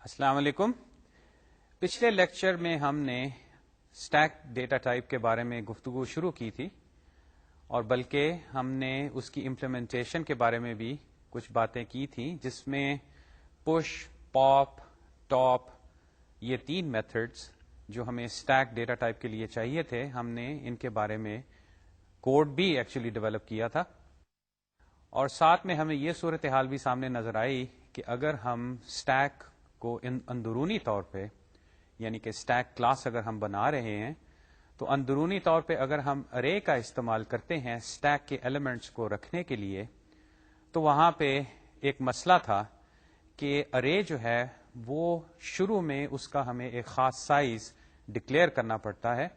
السلام علیکم. پچھلے لیکچر میں ہم نے اسٹیک ڈیٹا ٹائپ کے بارے میں گفتگو شروع کی تھی اور بلکہ ہم نے اس کی امپلیمنٹیشن کے بارے میں بھی کچھ باتیں کی تھیں، جس میں پش، پاپ، ٹاپ، یہ تین میتھڈز جو ہمیں اسٹیک ڈیٹا ٹائپ کے لیے چاہیے تھے، ہم نے ان کے بارے میں کوڈ بھی ایکچولی ڈیولپ کیا تھا. اور ساتھ میں ہمیں یہ صورتحال بھی سامنے نظر آئی کہ اگر ہم اسٹیک کو اندرونی طور پہ، یعنی کہ اسٹیک کلاس اگر ہم بنا رہے ہیں تو اندرونی طور پہ اگر ہم ارے کا استعمال کرتے ہیں اسٹیک کے ایلیمنٹس کو رکھنے کے لیے، تو وہاں پہ ایک مسئلہ تھا کہ ارے جو ہے وہ شروع میں اس کا ہمیں ایک خاص سائز ڈکلیئر کرنا پڑتا ہے،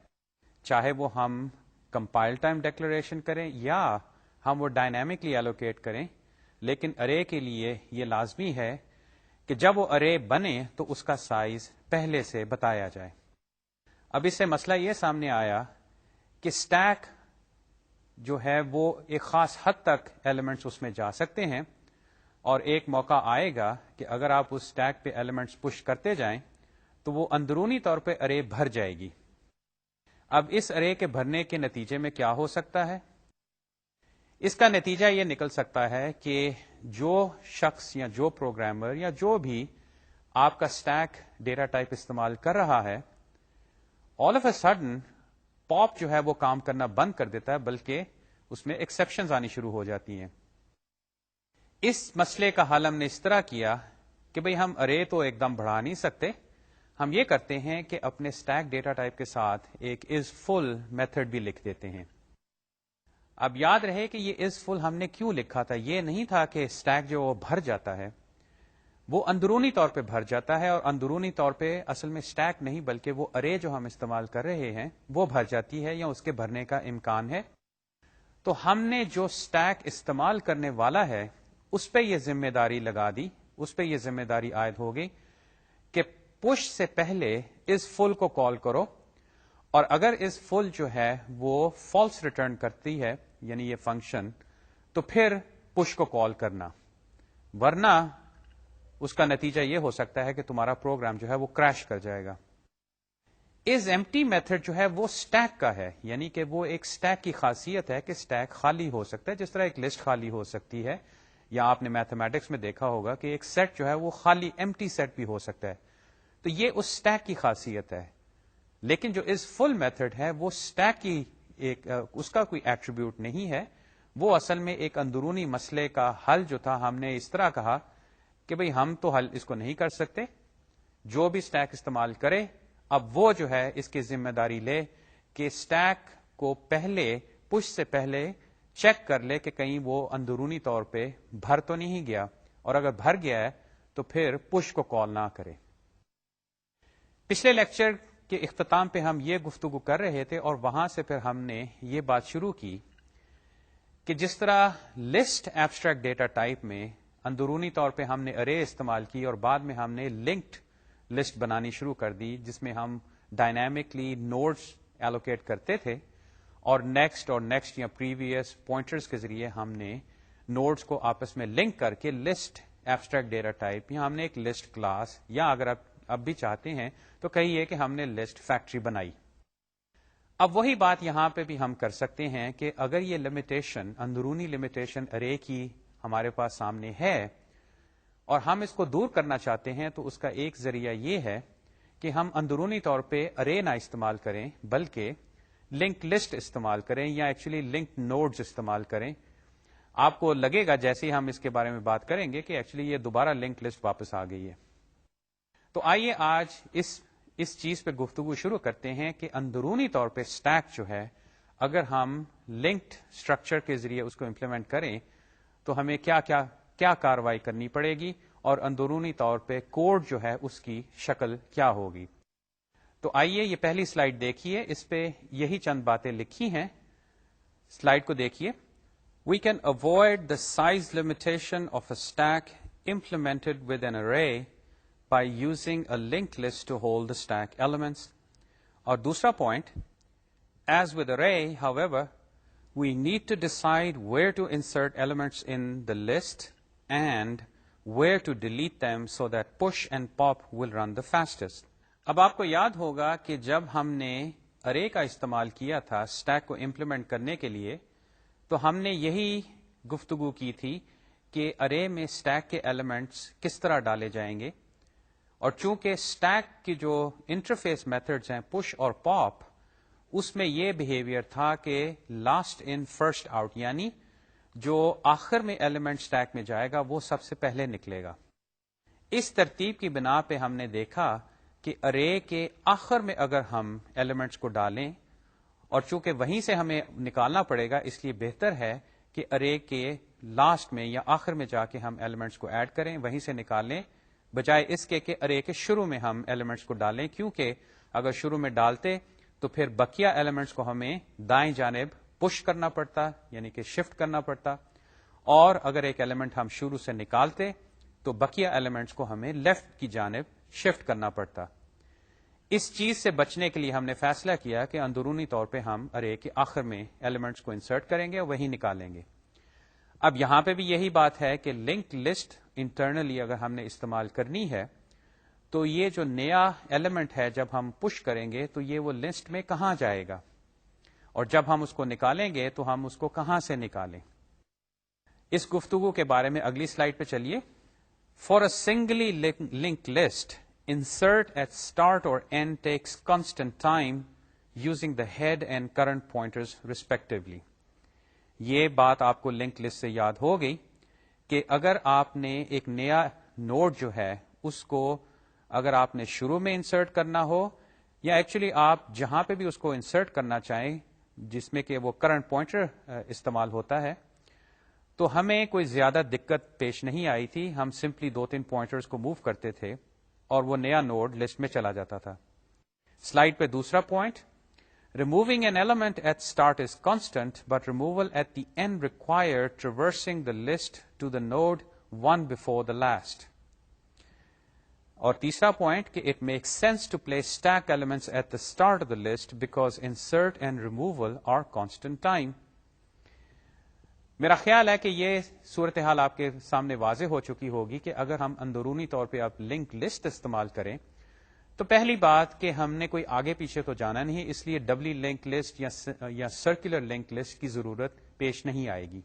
چاہے وہ ہم کمپائل ٹائم ڈکلیریشن کریں یا ہم وہ ڈائنامکلی ایلوکیٹ کریں. لیکن ارے کے لیے یہ لازمی ہے کہ جب وہ ارے بنے تو اس کا سائز پہلے سے بتایا جائے. اب اس سے مسئلہ یہ سامنے آیا کہ اسٹیک جو ہے وہ ایک خاص حد تک ایلیمنٹس اس میں جا سکتے ہیں، اور ایک موقع آئے گا کہ اگر آپ اس اسٹیک پہ ایلیمنٹس پش کرتے جائیں تو وہ اندرونی طور پہ ارے بھر جائے گی. اب اس ارے کے بھرنے کے نتیجے میں کیا ہو سکتا ہے؟ اس کا نتیجہ یہ نکل سکتا ہے کہ جو شخص یا جو پروگرامر یا جو بھی آپ کا اسٹیک ڈیٹا ٹائپ استعمال کر رہا ہے، آل آف اے سڈن پاپ جو ہے وہ کام کرنا بند کر دیتا ہے، بلکہ اس میں ایکسیپشنز آنی شروع ہو جاتی ہیں. اس مسئلے کا حل ہم نے اس طرح کیا کہ بھئی ہم ارے تو ایک دم بڑھا نہیں سکتے، ہم یہ کرتے ہیں کہ اپنے اسٹیک ڈیٹا ٹائپ کے ساتھ ایک از فل میتھڈ بھی لکھ دیتے ہیں. اب یاد رہے کہ یہ از فل ہم نے کیوں لکھا تھا. یہ نہیں تھا کہ اسٹیک جو وہ بھر جاتا ہے، وہ اندرونی طور پہ بھر جاتا ہے، اور اندرونی طور پہ اصل میں اسٹیک نہیں بلکہ وہ ارے جو ہم استعمال کر رہے ہیں وہ بھر جاتی ہے یا اس کے بھرنے کا امکان ہے. تو ہم نے جو اسٹیک استعمال کرنے والا ہے اس پہ یہ ذمہ داری لگا دی، اس پہ یہ ذمہ داری عائد ہو گئی کہ پش سے پہلے از فل کو کال کرو، اور اگر از فل جو ہے وہ فالس ریٹرن کرتی ہے، یعنی یہ فنکشن، تو پھر پش کو کال کرنا، ورنہ اس کا نتیجہ یہ ہو سکتا ہے کہ تمہارا پروگرام جو ہے وہ کریش کر جائے گا. از ایمٹی میتھڈ جو ہے وہ اسٹیک کا ہے، یعنی کہ وہ ایک اسٹیک کی خاصیت ہے کہ اسٹیک خالی ہو سکتا ہے، جس طرح ایک لسٹ خالی ہو سکتی ہے، یا آپ نے میتھمیٹکس میں دیکھا ہوگا کہ ایک سیٹ جو ہے وہ خالی ایمٹی سیٹ بھی ہو سکتا ہے. تو یہ اس اسٹیک کی خاصیت ہے. لیکن جو از فل میتھڈ ہے وہ اسٹیک کی اس کا کوئی ایٹریبیوٹ نہیں ہے، وہ اصل میں ایک اندرونی مسئلے کا حل جو تھا. ہم نے اس طرح کہا کہ بھئی ہم تو حل اس کو نہیں کر سکتے، جو بھی اسٹیک استعمال کرے اب وہ جو ہے اس کی ذمہ داری لے کہ اسٹیک کو پہلے پش سے پہلے چیک کر لے کہ کہیں وہ اندرونی طور پہ بھر تو نہیں گیا، اور اگر بھر گیا ہے تو پھر پش کو کال نہ کرے. پچھلے لیکچر کے اختتام پہ ہم یہ گفتگو کر رہے تھے، اور وہاں سے پھر ہم نے یہ بات شروع کی کہ جس طرح لسٹ ایبسٹریکٹ ڈیٹا ٹائپ میں اندرونی طور پہ ہم نے ارے استعمال کی، اور بعد میں ہم نے لنکڈ لسٹ بنانی شروع کر دی جس میں ہم ڈائنامکلی نوڈز ایلوکیٹ کرتے تھے، اور نیکسٹ یا پریویس پوائنٹرز کے ذریعے ہم نے نوڈز کو آپس میں لنک کر کے لسٹ ایبسٹریکٹ ڈیٹا ٹائپ، یا ہم نے ایک لسٹ کلاس، یا اگر آپ اب بھی چاہتے ہیں تو کہیے کہ ہم نے لسٹ فیکٹری بنائی. اب وہی بات یہاں پہ بھی ہم کر سکتے ہیں کہ اگر یہ لمیٹیشن، اندرونی لمیٹیشن ارے کی ہمارے پاس سامنے ہے اور ہم اس کو دور کرنا چاہتے ہیں، تو اس کا ایک ذریعہ یہ ہے کہ ہم اندرونی طور پہ ارے نہ استعمال کریں بلکہ لنک لسٹ استعمال کریں، یا ایکچولی لنک نوڈز استعمال کریں. آپ کو لگے گا جیسے ہی ہم اس کے بارے میں بات کریں گے کہ ایکچولی یہ دوبارہ لنک لسٹ واپس آ گئی ہے. تو آئیے آج اس چیز پہ گفتگو شروع کرتے ہیں کہ اندرونی طور پہ اسٹیک جو ہے اگر ہم لنکڈ اسٹرکچر کے ذریعے اس کو امپلیمنٹ کریں تو ہمیں کیا کاروائی کرنی پڑے گی، اور اندرونی طور پہ کوڈ جو ہے اس کی شکل کیا ہوگی. تو آئیے یہ پہلی سلائیڈ دیکھیے، اس پہ یہی چند باتیں لکھی ہیں. سلائیڈ کو دیکھیے. We can avoid the size limitation of a stack implemented with an array by using a linked list to hold the stack elements. اور دوسرا point, as with array, however, we need to decide where to insert elements in the list and where to delete them so that push and pop will run the fastest. اب آپ کو یاد ہوگا کہ جب ہم نے ارے کا استعمال کیا تھا اسٹیک کو امپلیمنٹ کرنے کے لیے تو ہم نے یہی گفتگو کی تھی کہ ارے میں اسٹیک کے ایلیمنٹس کس طرح ڈالے جائیں گے، اور چونکہ اسٹیک کی جو انٹرفیس میتھڈز ہیں پش اور پاپ، اس میں یہ بہیویئر تھا کہ لاسٹ ان فرسٹ آؤٹ، یعنی جو آخر میں ایلیمنٹ اسٹیک میں جائے گا وہ سب سے پہلے نکلے گا. اس ترتیب کی بنا پہ ہم نے دیکھا کہ ارے کے آخر میں اگر ہم ایلیمنٹس کو ڈالیں، اور چونکہ وہیں سے ہمیں نکالنا پڑے گا اس لیے بہتر ہے کہ ارے کے لاسٹ میں یا آخر میں جا کے ہم ایلیمنٹس کو ایڈ کریں، وہیں سے نکالیں، بجائے اس کے کہ ارے کے شروع میں ہم ایلیمنٹس کو ڈالیں، کیونکہ اگر شروع میں ڈالتے تو پھر بقیہ ایلیمنٹس کو ہمیں دائیں جانب پش کرنا پڑتا، یعنی کہ شفٹ کرنا پڑتا، اور اگر ایک ایلیمنٹ ہم شروع سے نکالتے تو بقیہ ایلیمنٹس کو ہمیں لیفٹ کی جانب شفٹ کرنا پڑتا. اس چیز سے بچنے کے لیے ہم نے فیصلہ کیا کہ اندرونی طور پہ ہم ارے کے آخر میں ایلیمنٹس کو انسرٹ کریں گے اور وہی نکالیں گے. اب یہاں پہ بھی یہی بات ہے کہ لنک لسٹ انٹرنلی اگر ہم نے استعمال کرنی ہے تو یہ جو نیا ایلیمنٹ ہے جب ہم پش کریں گے تو یہ وہ لسٹ میں کہاں جائے گا، اور جب ہم اس کو نکالیں گے تو ہم اس کو کہاں سے نکالیں. اس گفتگو کے بارے میں اگلی سلائیڈ پہ چلیے. For a singly link list insert at start or end takes constant time using the head and current pointers respectively. یہ بات آپ کو لنک لسٹ سے یاد ہو گئی کہ اگر آپ نے ایک نیا نوڈ جو ہے اس کو اگر آپ نے شروع میں انسرٹ کرنا ہو، یا ایکچولی آپ جہاں پہ بھی اس کو انسرٹ کرنا چاہیں جس میں کہ وہ کرنٹ پوائنٹر استعمال ہوتا ہے، تو ہمیں کوئی زیادہ دقت پیش نہیں آئی تھی. ہم سمپلی 2-3 پوائنٹرز کو موو کرتے تھے اور وہ نیا نوڈ لسٹ میں چلا جاتا تھا. سلائیڈ پہ دوسرا point, removing an element at start is constant but removal at the end require traversing the list to the node one before the last. اور تیسرا پوائنٹ کہ it makes sense to place stack elements at the start of the list because insert and removal are constant time. میرا خیال ہے کہ یہ صورتحال آپ کے سامنے واضح ہو چکی ہوگی کہ اگر ہم اندرونی طور پہ اب لنک لسٹ استعمال کریں تو پہلی بات کہ ہم نے کوئی آگے پیچھے تو جانا نہیں، اس لیے ڈبلی لنک لسٹ یا سرکولر لنک لسٹ کی ضرورت پیش نہیں آئے گی،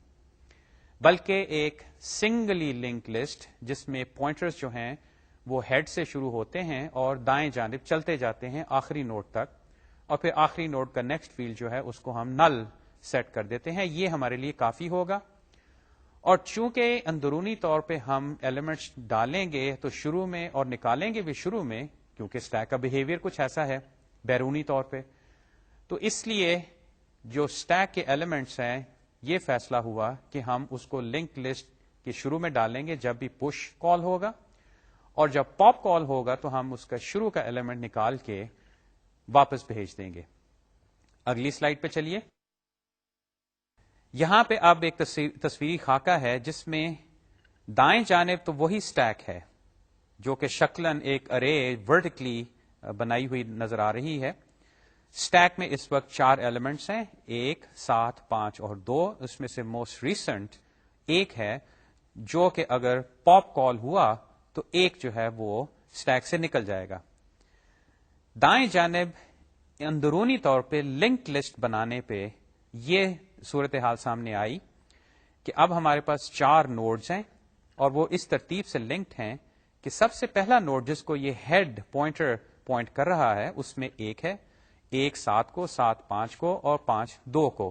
بلکہ ایک سنگلی لنک لسٹ جس میں پوائنٹرز جو ہیں وہ ہیڈ سے شروع ہوتے ہیں اور دائیں جانب چلتے جاتے ہیں آخری نوڈ تک، اور پھر آخری نوڈ کا نیکسٹ فیلڈ جو ہے اس کو ہم نل سیٹ کر دیتے ہیں. یہ ہمارے لیے کافی ہوگا. اور چونکہ اندرونی طور پہ ہم ایلیمنٹس ڈالیں گے تو شروع میں اور نکالیں گے بھی شروع میں، کیونکہ اسٹیک کا بہیویئر کچھ ایسا ہے بیرونی طور پہ، تو اس لیے جو اسٹیک کے ایلیمنٹس ہیں یہ فیصلہ ہوا کہ ہم اس کو لنک لسٹ کے شروع میں ڈالیں گے جب بھی پش کال ہوگا، اور جب پاپ کال ہوگا تو ہم اس کا شروع کا ایلیمنٹ نکال کے واپس بھیج دیں گے. اگلی سلائیڈ پہ چلیے. یہاں پہ اب ایک تصویری خاکہ ہے جس میں دائیں جانب تو وہی اسٹیک ہے جو کہ شکلاً ایک ارے ورٹیکلی بنائی ہوئی نظر آ رہی ہے. اسٹیک میں اس وقت 4 ایلیمنٹس ہیں، 1، 7، 5 اور 2. اس میں سے موسٹ ریسنٹ 1 ہے جو کہ اگر پاپ کال ہوا تو 1 جو ہے وہ اسٹیک سے نکل جائے گا. دائیں جانب اندرونی طور پہ لنک لسٹ بنانے پہ یہ صورتحال سامنے آئی کہ اب ہمارے پاس 4 نوڈز ہیں اور وہ اس ترتیب سے لنکڈ ہیں کہ سب سے پہلا نوڈ جس کو یہ ہیڈ پوائنٹر پوائنٹ کر رہا ہے اس میں 1 ہے، 1 7 کو، 7 5 کو اور 5 2 کو.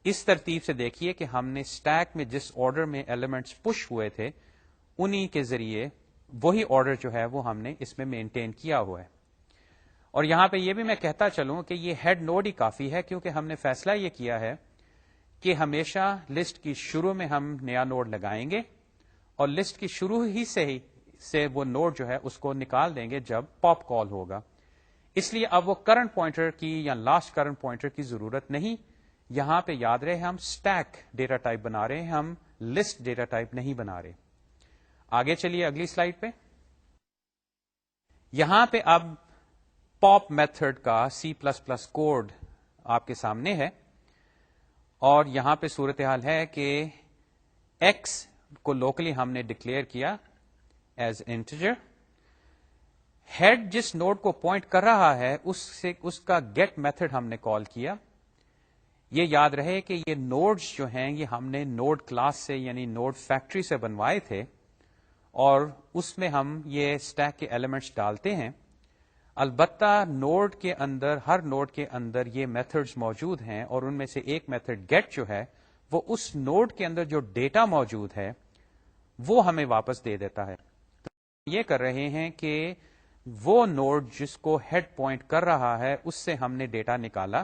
اس ترتیب سے دیکھیے کہ ہم نے اسٹیک میں جس آرڈر میں ایلیمنٹس پش ہوئے تھے انہی کے ذریعے وہی آرڈر جو ہے وہ ہم نے اس میں مینٹین کیا ہوا ہے. اور یہاں پہ یہ بھی میں کہتا چلوں کہ یہ ہیڈ نوڈ ہی کافی ہے، کیونکہ ہم نے فیصلہ یہ کیا ہے کہ ہمیشہ لسٹ کی شروع میں ہم نیا نوڈ لگائیں گے اور لسٹ کی شروع ہی سے وہ نوڈ جو ہے اس کو نکال دیں گے جب پاپ کال ہوگا. اس لیے اب وہ کرنٹ پوائنٹر کی یا لاسٹ کرنٹ پوائنٹر کی ضرورت نہیں. یہاں پہ یاد رہے ہم اسٹیک ڈیٹا ٹائپ بنا رہے ہیں، ہم لسٹ ڈیٹا ٹائپ نہیں بنا رہے. آگے چلیے اگلی سلائیڈ پہ. یہاں پہ اب پاپ میتھڈ کا C++ کوڈ آپ کے سامنے ہے، اور یہاں پہ صورتحال ہے کہ ایکس کو لوکلی ہم نے ڈکلیئر کیا ایز انٹیجر. ہیڈ جس نوڈ کو پوائنٹ کر رہا ہے اس کا گیٹ میتھڈ ہم نے کال کیا. یہ یاد رہے کہ یہ نوڈز جو ہیں یہ ہم نے نوڈ کلاس سے یعنی نوڈ فیکٹری سے بنوائے تھے اور اس میں ہم یہ اسٹیک کے ایلیمنٹس ڈالتے ہیں. البتہ نوڈ کے اندر ہر نوڈ کے اندر یہ میتھڈز موجود ہیں اور ان میں سے ایک میتھڈ گیٹ جو ہے وہ اس نوڈ کے اندر جو ڈیٹا موجود ہے وہ ہمیں واپس دے دیتا ہے. یہ کر رہے ہیں کہ وہ نوڈ جس کو ہیڈ پوائنٹ کر رہا ہے اس سے ہم نے ڈیٹا نکالا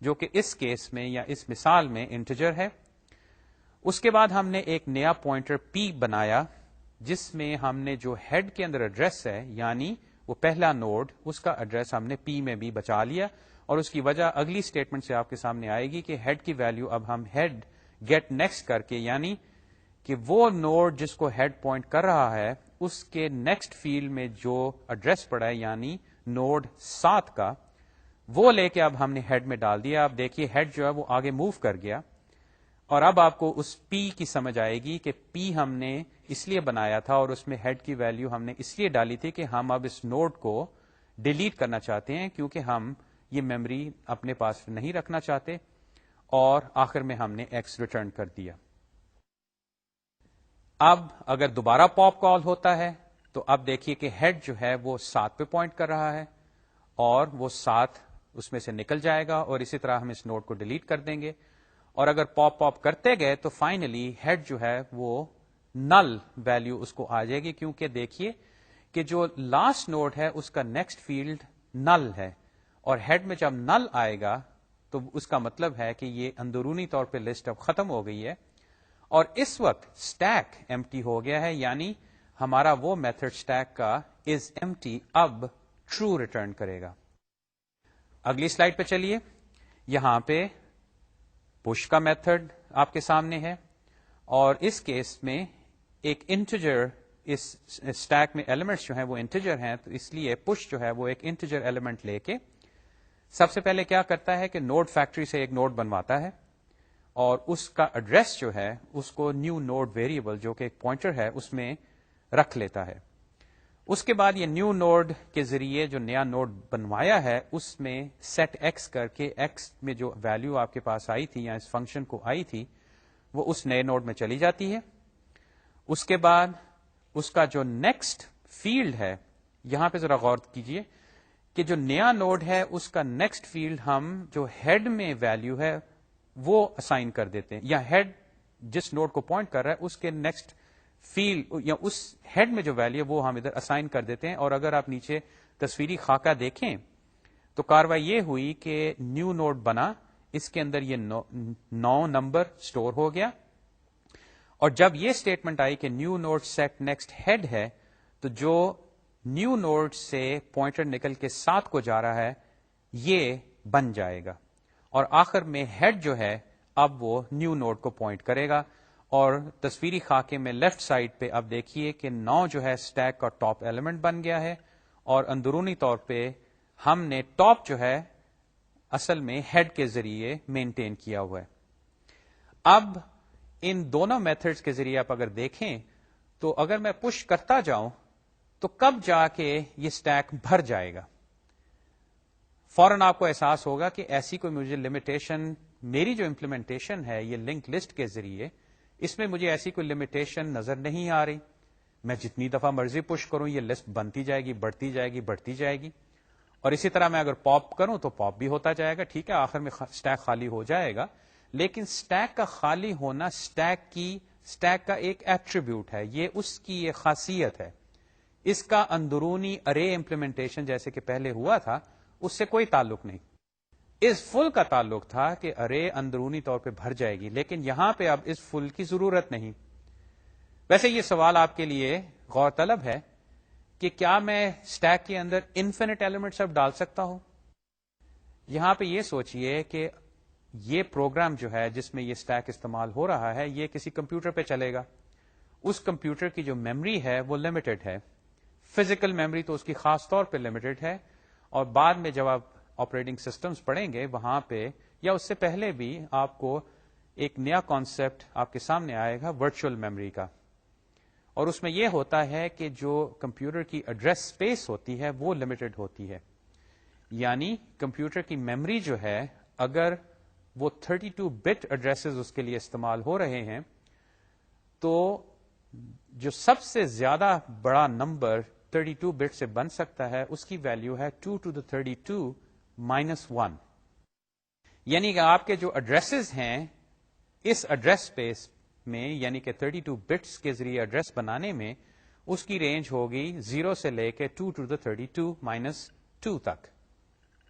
جو کہ اس کیس میں یا اس مثال میں انٹیجر ہے. اس کے بعد ہم نے ایک نیا پوائنٹر پی بنایا جس میں ہم نے جو ہیڈ کے اندر ایڈریس ہے یعنی وہ پہلا نوڈ اس کا ایڈریس ہم نے پی میں بھی بچا لیا اور اس کی وجہ اگلی اسٹیٹمنٹ سے آپ کے سامنے آئے گی کہ ہیڈ کی ویلیو اب ہم ہیڈ گیٹ نیکسٹ کر کے یعنی کہ وہ نوڈ جس کو ہیڈ پوائنٹ کر رہا ہے اس کے نیکسٹ فیلڈ میں جو ایڈریس پڑا ہے یعنی نوڈ 7 کا وہ لے کے اب ہم نے ہیڈ میں ڈال دیا. اب دیکھیے ہیڈ جو ہے وہ آگے موو کر گیا اور اب آپ کو اس پی کی سمجھ آئے گی کہ پی ہم نے اس لیے بنایا تھا اور اس میں ہیڈ کی ویلیو ہم نے اس لیے ڈالی تھی کہ ہم اب اس نوڈ کو ڈیلیٹ کرنا چاہتے ہیں کیونکہ ہم یہ میموری اپنے پاس نہیں رکھنا چاہتے اور آخر میں ہم نے ایکس ریٹرن کر دیا. اب اگر دوبارہ پاپ کال ہوتا ہے تو اب دیکھیے کہ ہیڈ جو ہے وہ 7 پہ پوائنٹ کر رہا ہے اور وہ 7 اس میں سے نکل جائے گا اور اسی طرح ہم اس نوڈ کو ڈیلیٹ کر دیں گے. اور اگر پاپ کرتے گئے تو فائنلی ہیڈ جو ہے وہ نل ویلیو اس کو آ جائے گی کیونکہ دیکھیے کہ جو لاسٹ نوڈ ہے اس کا نیکسٹ فیلڈ نل ہے اور ہیڈ میں جب نل آئے گا تو اس کا مطلب ہے کہ یہ اندرونی طور پہ لسٹ اب ختم ہو گئی ہے اور اس وقت اسٹیک ایمٹی ہو گیا ہے یعنی ہمارا وہ میتھڈ اسٹیک کا از ایمٹی اب ٹرو ریٹرن کرے گا. اگلی سلائڈ پہ چلیے. یہاں پہ پش کا میتھڈ آپ کے سامنے ہے اور اس کیس میں ایک انٹیجر اس اسٹیک میں ایلیمنٹس جو ہیں وہ انٹیجر ہیں تو اس لیے پش جو ہے وہ ایک انٹیجر ایلیمنٹ لے کے سب سے پہلے کیا کرتا ہے کہ نوڈ فیکٹری سے ایک نوڈ بنواتا ہے اور اس کا ایڈریس جو ہے اس کو نیو نوڈ ویریبل جو کہ ایک پوائنٹر ہے اس میں رکھ لیتا ہے. اس کے بعد یہ نیو نوڈ کے ذریعے جو نیا نوڈ بنوایا ہے اس میں سیٹ ایکس کر کے ایکس میں جو ویلیو آپ کے پاس آئی تھی یا اس فنکشن کو آئی تھی وہ اس نئے نوڈ میں چلی جاتی ہے. اس کے بعد اس کا جو نیکسٹ فیلڈ ہے یہاں پہ ذرا غور کیجئے کہ جو نیا نوڈ ہے اس کا نیکسٹ فیلڈ ہم جو ہیڈ میں ویلیو ہے وہ اسائن کر دیتے ہیں یا ہیڈ جس نوڈ کو پوائنٹ کر رہا ہے اس کے نیکسٹ فیلڈ یا اس ہیڈ میں جو ویلیو وہ ہم ادھر اسائن کر دیتے ہیں. اور اگر آپ نیچے تصویری خاکہ دیکھیں تو کاروائی یہ ہوئی کہ نیو نوڈ بنا اس کے اندر یہ 9 نمبر سٹور ہو گیا اور جب یہ اسٹیٹمنٹ آئی کہ new node set next head ہے تو جو نیو نوڈ سے پوائنٹر نکل کے 7 کو جا رہا ہے یہ بن جائے گا اور آخر میں ہیڈ جو ہے اب وہ نیو نوڈ کو پوائنٹ کرے گا. اور تصویری خاکے میں لیفٹ سائڈ پہ اب دیکھیے کہ 9 جو ہے اسٹیک کا ٹاپ ایلیمنٹ بن گیا ہے اور اندرونی طور پہ ہم نے ٹاپ جو ہے اصل میں ہیڈ کے ذریعے مینٹین کیا ہوا ہے. اب ان دونوں میتھڈز کے ذریعے آپ اگر دیکھیں تو اگر میں پش کرتا جاؤں تو کب جا کے یہ اسٹیک بھر جائے گا. فوراً آپ کو احساس ہوگا کہ ایسی کوئی مجھے لمیٹیشن میری جو امپلیمنٹیشن ہے یہ لنک لسٹ کے ذریعے اس میں مجھے ایسی کوئی لمیٹیشن نظر نہیں آ رہی. میں جتنی دفعہ مرضی پش کروں یہ لسٹ بنتی جائے گی بڑھتی جائے گی بڑھتی جائے گی اور اسی طرح میں اگر پاپ کروں تو پاپ بھی ہوتا جائے گا. ٹھیک ہے آخر میں اسٹیک خالی ہو جائے گا لیکن اسٹیک کا خالی ہونا اسٹیک کا ایک ایٹریبیوٹ ہے یہ اس کی ایک خاصیت ہے. اس کا اندرونی ارے امپلیمنٹیشن جیسے کہ پہلے ہوا تھا اس سے کوئی تعلق نہیں. اس فل کا تعلق تھا کہ ارے اندرونی طور پہ بھر جائے گی لیکن یہاں پہ اب اس فل کی ضرورت نہیں. ویسے یہ سوال آپ کے لیے غور طلب ہے کہ کیا میں اسٹیک کے اندر انفینٹ ایلیمنٹس اب ڈال سکتا ہوں. یہاں پہ یہ سوچئے کہ یہ پروگرام جو ہے جس میں یہ اسٹیک استعمال ہو رہا ہے یہ کسی کمپیوٹر پہ چلے گا. اس کمپیوٹر کی جو میموری ہے وہ لمیٹڈ ہے. فزیکل میموری تو اس کی خاص طور پہ لمیٹڈ ہے اور بعد میں جب آپ آپریٹنگ سسٹمز پڑھیں گے وہاں پہ یا اس سے پہلے بھی آپ کو ایک نیا کانسیپٹ آپ کے سامنے آئے گا ورچوئل میموری کا اور اس میں یہ ہوتا ہے کہ جو کمپیوٹر کی ایڈریس اسپیس ہوتی ہے وہ لمیٹڈ ہوتی ہے. یعنی کمپیوٹر کی میموری جو ہے اگر وہ 32 بٹ ایڈریسز اس کے لیے استعمال ہو رہے ہیں تو جو سب سے زیادہ بڑا نمبر 32 بٹ سے بن سکتا ہے اس کی ویلیو ہے 2 to the 32 minus 1. یعنی کہ آپ کے جو ایڈریسز ہیں اس ایڈریس اسپیس میں یعنی کہ 32 بٹس کے ذریعے ایڈریس بنانے میں اس کی رینج ہوگی 0 سے لے کے 2 to the 32 minus 2 تک,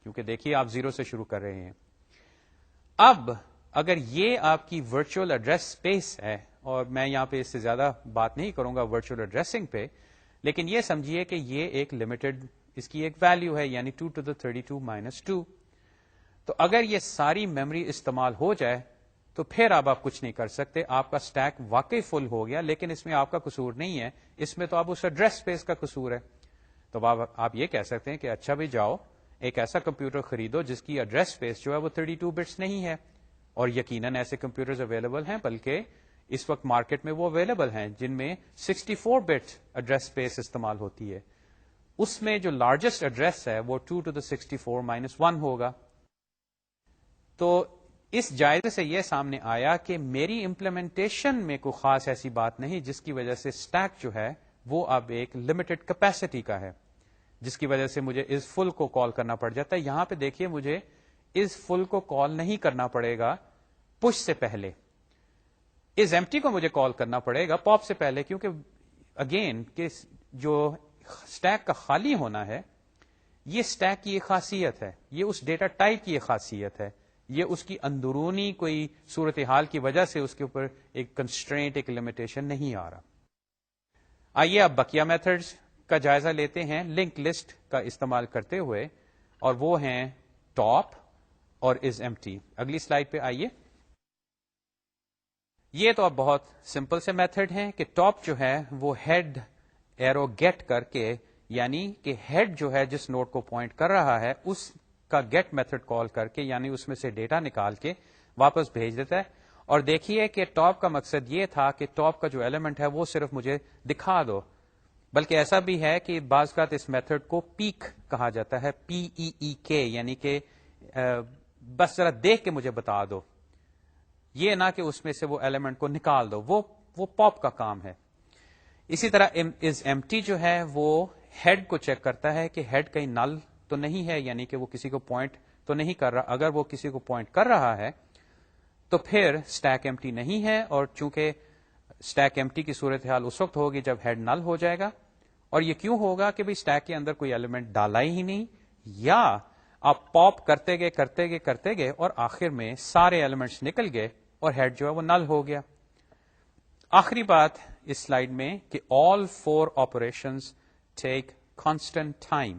کیونکہ دیکھیے آپ 0 سے شروع کر رہے ہیں. اب اگر یہ آپ کی ورچوئل ایڈریس اسپیس ہے, اور میں یہاں پہ اس سے زیادہ بات نہیں کروں گا ورچوئل ایڈریسنگ پہ, لیکن یہ سمجھیے کہ یہ ایک لمیٹڈ اس کی ایک ویلیو ہے یعنی 2 to the 32 minus 2. تو اگر یہ ساری میموری استعمال ہو جائے تو پھر اب آپ کچھ نہیں کر سکتے, آپ کا اسٹیک واقعی فل ہو گیا, لیکن اس میں آپ کا قصور نہیں ہے, اس میں تو اب اس ایڈریس اسپیس کا قصور ہے. تو آپ یہ کہہ سکتے ہیں کہ اچھا بھی جاؤ ایک ایسا کمپیوٹر خریدو جس کی ایڈریس اسپیس جو ہے وہ 32 بٹس نہیں ہے, اور یقیناً ایسے کمپیوٹرز اویلیبل ہیں, بلکہ اس وقت مارکیٹ میں وہ اویلیبل ہیں جن میں 64 بٹ ایڈریس اسپیس استعمال ہوتی ہے. اس میں جو لارجسٹ ایڈریس ہے وہ 2 to the 64 minus 1 ہوگا. تو اس جائزے سے یہ سامنے آیا کہ میری امپلیمنٹیشن میں کوئی خاص ایسی بات نہیں جس کی وجہ سے اسٹیک جو ہے وہ اب ایک لمیٹڈ کیپیسٹی کا ہے, جس کی وجہ سے مجھے از فل کو کال کرنا پڑ جاتا ہے. یہاں پہ دیکھیے مجھے از فل کو کال نہیں کرنا پڑے گا پش سے پہلے, از ایمٹی کو مجھے کال کرنا پڑے گا پاپ سے پہلے, کیونکہ اگین کہ جو اسٹیک کا خالی ہونا ہے یہ اسٹیک کی ایک خاصیت ہے, یہ اس ڈیٹا ٹائپ کی ایک خاصیت ہے, یہ اس کی اندرونی کوئی صورتحال کی وجہ سے اس کے اوپر ایک کنسٹرینٹ ایک لمیٹیشن نہیں آ رہا. آئیے اب بقیہ میتھڈز کا جائزہ لیتے ہیں لنک لسٹ کا استعمال کرتے ہوئے, اور وہ ہیں ٹاپ اور از ایمٹی. اگلی سلائڈ پہ آئیے. یہ تو اب بہت سمپل سے میتھڈ ہیں کہ ٹاپ جو ہے وہ ہیڈ ایرو گیٹ کر کے, یعنی کہ ہیڈ جو ہے جس نوڈ کو پوائنٹ کر رہا ہے اس کا گیٹ میتھڈ کال کر کے, یعنی اس میں سے ڈیٹا نکال کے واپس بھیج دیتا ہے. اور دیکھیے کہ ٹاپ کا مقصد یہ تھا کہ ٹاپ کا جو ایلیمنٹ ہے وہ صرف مجھے دکھا دو, بلکہ ایسا بھی ہے کہ بعض اوقات اس میتھڈ کو پیک کہا جاتا ہے, PEEK, یعنی کہ بس ذرا دیکھ کے مجھے بتا دو, یہ نہ کہ اس میں سے وہ ایلیمنٹ کو نکال دو, وہ پاپ کا کام ہے. اسی طرح از ایمٹی جو ہے وہ ہیڈ کو چیک کرتا ہے کہ ہیڈ کہیں نل تو نہیں ہے, یعنی کہ وہ کسی کو پوائنٹ تو نہیں کر رہا. اگر وہ کسی کو پوائنٹ کر رہا ہے تو پھر اسٹیک ایمٹی نہیں ہے, اور چونکہ اسٹیک ایمٹی کی صورتحال اس وقت ہوگی جب ہیڈ نل ہو جائے گا. اور یہ کیوں ہوگا کہ بھئی اسٹیک کے اندر کوئی ایلیمنٹ ڈالا ہی نہیں, یا آپ پاپ کرتے گئے اور آخر میں سارے ایلیمنٹس نکل گئے اور ہیڈ جو ہے وہ نل ہو گیا. آخری بات اس سلائیڈ میں کہ all 4 operations take constant time.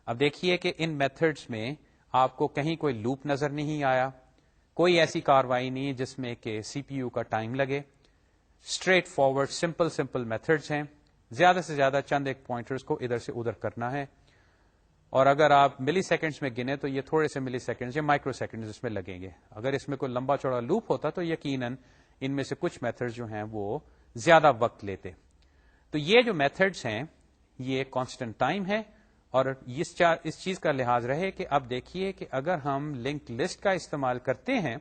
اب دیکھیے کہ ان میتھڈز میں آپ کو کہیں کوئی لوپ نظر نہیں آیا, کوئی ایسی کاروائی نہیں جس میں کہ سی پی یو کا ٹائم لگے. اسٹریٹ فارورڈ سمپل میتھڈز ہیں, زیادہ سے زیادہ چند ایک پوائنٹرز کو ادھر سے ادھر کرنا ہے, اور اگر آپ ملی سیکنڈز میں گنے تو یہ تھوڑے سے ملی سیکنڈز یا مائکرو سیکنڈز اس میں لگیں گے. اگر اس میں کوئی لمبا چوڑا لوپ ہوتا تو یقیناً ان میں سے کچھ میتھڈز جو ہیں وہ زیادہ وقت لیتے. تو یہ جو میتھڈز ہیں یہ کانسٹنٹ ٹائم ہے, اور اس چیز کا لحاظ رہے کہ اب دیکھیے کہ اگر ہم لنک لسٹ کا استعمال کرتے ہیں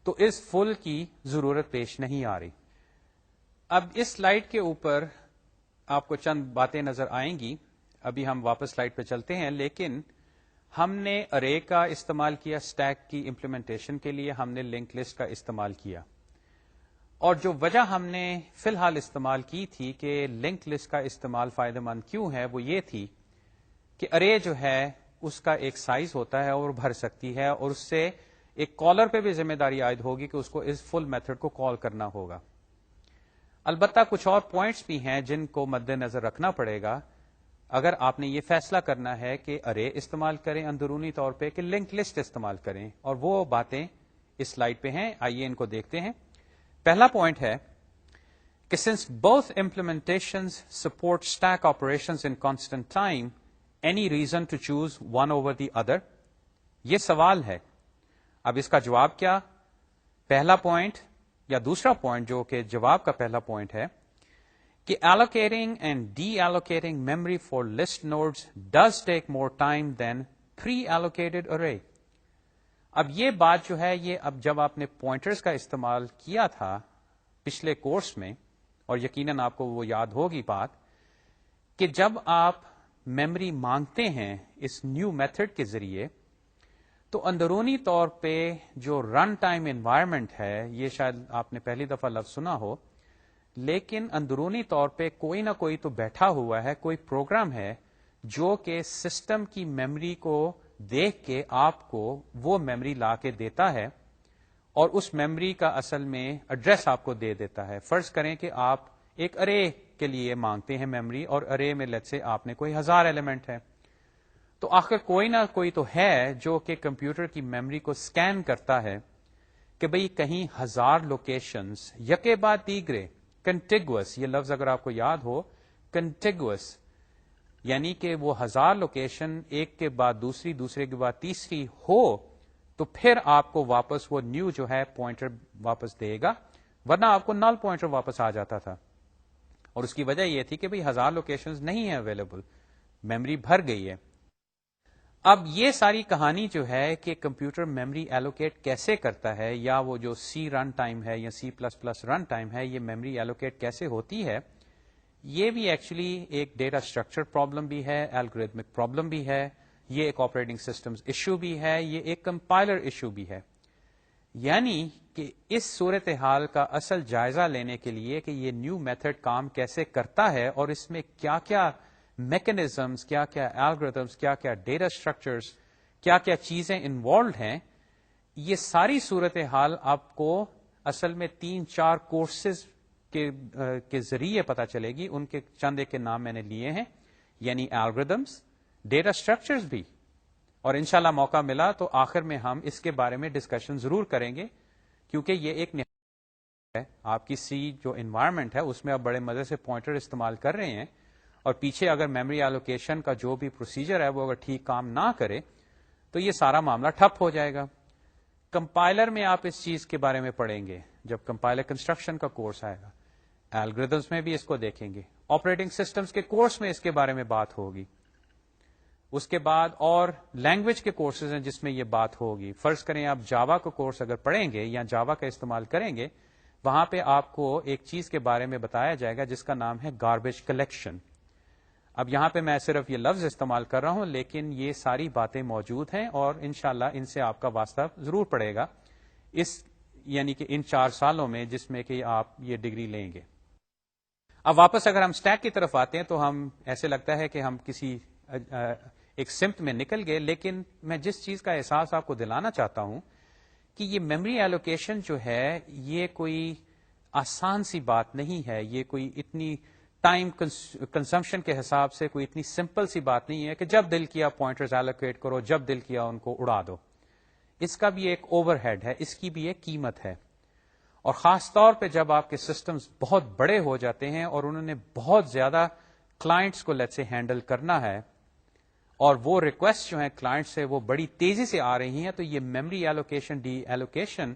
تو اس فل کی ضرورت پیش نہیں آ رہی. اب اس سلائیڈ کے اوپر آپ کو چند باتیں نظر آئیں گی, ابھی ہم واپس سلائیڈ پہ چلتے ہیں, لیکن ہم نے ارے کا استعمال کیا اسٹیک کی امپلیمنٹیشن کے لیے, ہم نے لنک لسٹ کا استعمال کیا, اور جو وجہ ہم نے فی الحال استعمال کی تھی کہ لنک لسٹ کا استعمال فائدہ مند کیوں ہے, وہ یہ تھی کہ ارے جو ہے اس کا ایک سائز ہوتا ہے اور بھر سکتی ہے, اور اس سے ایک کالر پہ بھی ذمہ داری عائد ہوگی کہ اس کو اس فل میتھڈ کو کال کرنا ہوگا. البتہ کچھ اور پوائنٹس بھی ہیں جن کو مد نظر رکھنا پڑے گا اگر آپ نے یہ فیصلہ کرنا ہے کہ ارے استعمال کریں اندرونی طور پہ کہ لنک لسٹ استعمال کریں, اور وہ باتیں اس سلائیڈ پہ ہیں, آئیے ان کو دیکھتے ہیں. پہلا پوائنٹ ہے کہ since both implementations support stack operations in constant time, any reason to choose one over the other? یہ سوال ہے. اب اس کا جواب کیا؟ پہلا پوائنٹ یا دوسرا پوائنٹ جو کہ جواب کا پہلا پوائنٹ ہے کہ allocating and deallocating memory for list nodes does take more time than pre-allocated array. اب یہ بات جو ہے یہ اب جب آپ نے پوائنٹرز کا استعمال کیا تھا پچھلے کورس میں، اور یقیناً آپ کو وہ یاد ہوگی بات، کہ جب آپ میموری مانگتے ہیں اس نیو میتھڈ کے ذریعے تو اندرونی طور پہ جو رن ٹائم انوائرمنٹ ہے، یہ شاید آپ نے پہلی دفعہ لفظ سنا ہو، لیکن اندرونی طور پہ کوئی نہ کوئی تو بیٹھا ہوا ہے، کوئی پروگرام ہے جو کہ سسٹم کی میموری کو دیکھ کے آپ کو وہ میموری لا کے دیتا ہے، اور اس میموری کا اصل میں ایڈریس آپ کو دے دیتا ہے. فرض کریں کہ آپ ایک ارے کے لیے مانگتے ہیں میموری، اور ارے میں لیٹ سے آپ نے کوئی 1000 ایلیمنٹ ہے، تو آخر کوئی نہ کوئی تو ہے جو کہ کمپیوٹر کی میموری کو سکین کرتا ہے کہ بھئی کہیں 1000 لوکیشنز یکے بعد دیگرے کنٹیگوس، یہ لفظ اگر آپ کو یاد ہو، کنٹیگوس یعنی کہ وہ 1000 لوکیشن ایک کے بعد دوسری، دوسرے کے بعد تیسری ہو، تو پھر آپ کو واپس وہ نیو جو ہے پوائنٹر واپس دے گا، ورنہ آپ کو نل پوائنٹر واپس آ جاتا تھا. اور اس کی وجہ یہ تھی کہ بھئی 1000 لوکیشنز نہیں ہیں اویلیبل، میموری بھر گئی ہے. اب یہ ساری کہانی جو ہے کہ کمپیوٹر میموری ایلوکیٹ کیسے کرتا ہے، یا وہ جو سی رن ٹائم ہے یا C++ رن ٹائم ہے، یہ میموری ایلوکیٹ کیسے ہوتی ہے، یہ بھی ایکچولی ایک ڈیٹا اسٹرکچر پرابلم بھی ہے، الگوریتمک پرابلم بھی ہے، یہ ایک آپریٹنگ سسٹمز ایشو بھی ہے، یہ ایک کمپائلر ایشو بھی ہے. یعنی کہ اس صورتحال کا اصل جائزہ لینے کے لیے کہ یہ نیو میتھڈ کام کیسے کرتا ہے اور اس میں کیا کیا میکنزمز، کیا کیا الگوریتمز، کیا کیا ڈیٹا اسٹرکچرز، کیا کیا چیزیں انوالوڈ ہیں، یہ ساری صورتحال آپ کو اصل میں 3-4 کورسز کے ذریعے پتا چلے گی. ان کے چند کے نام میں نے لیے ہیں، یعنی الگوریتمز، ڈیٹا اسٹرکچرز بھی، اور انشاءاللہ موقع ملا تو آخر میں ہم اس کے بارے میں ڈسکشن ضرور کریں گے، کیونکہ یہ ایک ہے آپ کی سی جو انوائرمنٹ ہے اس میں آپ بڑے مزے سے پوائنٹر استعمال کر رہے ہیں، اور پیچھے اگر میموری ایلوکیشن کا جو بھی پروسیجر ہے وہ اگر ٹھیک کام نہ کرے تو یہ سارا معاملہ ٹھپ ہو جائے گا. کمپائلر میں آپ اس چیز کے بارے میں پڑھیں گے جب کمپائلر کنسٹرکشن کا کورس آئے گا، الگوریتمز میں بھی اس کو دیکھیں گے، آپریٹنگ سسٹمز کے کورس میں اس کے بارے میں بات ہوگی. اس کے بعد اور لینگویج کے کورسز ہیں جس میں یہ بات ہوگی. فرض کریں آپ جاوا کا کورس اگر پڑھیں گے یا جاوا کا استعمال کریں گے، وہاں پہ آپ کو ایک چیز کے بارے میں بتایا جائے گا جس کا نام ہے گاربیج کلیکشن. اب یہاں پہ میں صرف یہ لفظ استعمال کر رہا ہوں، لیکن یہ ساری باتیں موجود ہیں اور انشاءاللہ ان سے آپ کا واسطہ ضرور پڑے گا اس یعنی کہ ان 4 سالوں میں جس میں کہ آپ یہ ڈگری لیں گے. اب واپس اگر ہم اسٹیک کی طرف آتے ہیں تو ہم ایسے لگتا ہے کہ ہم کسی ایک سمت میں نکل گئے، لیکن میں جس چیز کا احساس آپ کو دلانا چاہتا ہوں کہ یہ میموری ایلوکیشن جو ہے یہ کوئی آسان سی بات نہیں ہے، یہ کوئی اتنی ٹائم کنزمپشن کے حساب سے کوئی اتنی سمپل سی بات نہیں ہے کہ جب دل کیا پوائنٹرز ایلوکیٹ کرو، جب دل کیا ان کو اڑا دو. اس کا بھی ایک اوور ہیڈ ہے، اس کی بھی ایک قیمت ہے، اور خاص طور پہ جب آپ کے سسٹمز بہت بڑے ہو جاتے ہیں اور انہوں نے بہت زیادہ کلائنٹس کو لیٹ سے ہینڈل کرنا ہے، اور وہ ریکویسٹ جو ہیں کلائنٹ سے وہ بڑی تیزی سے آ رہی ہیں، تو یہ میموری ایلوکیشن ڈی ایلوکیشن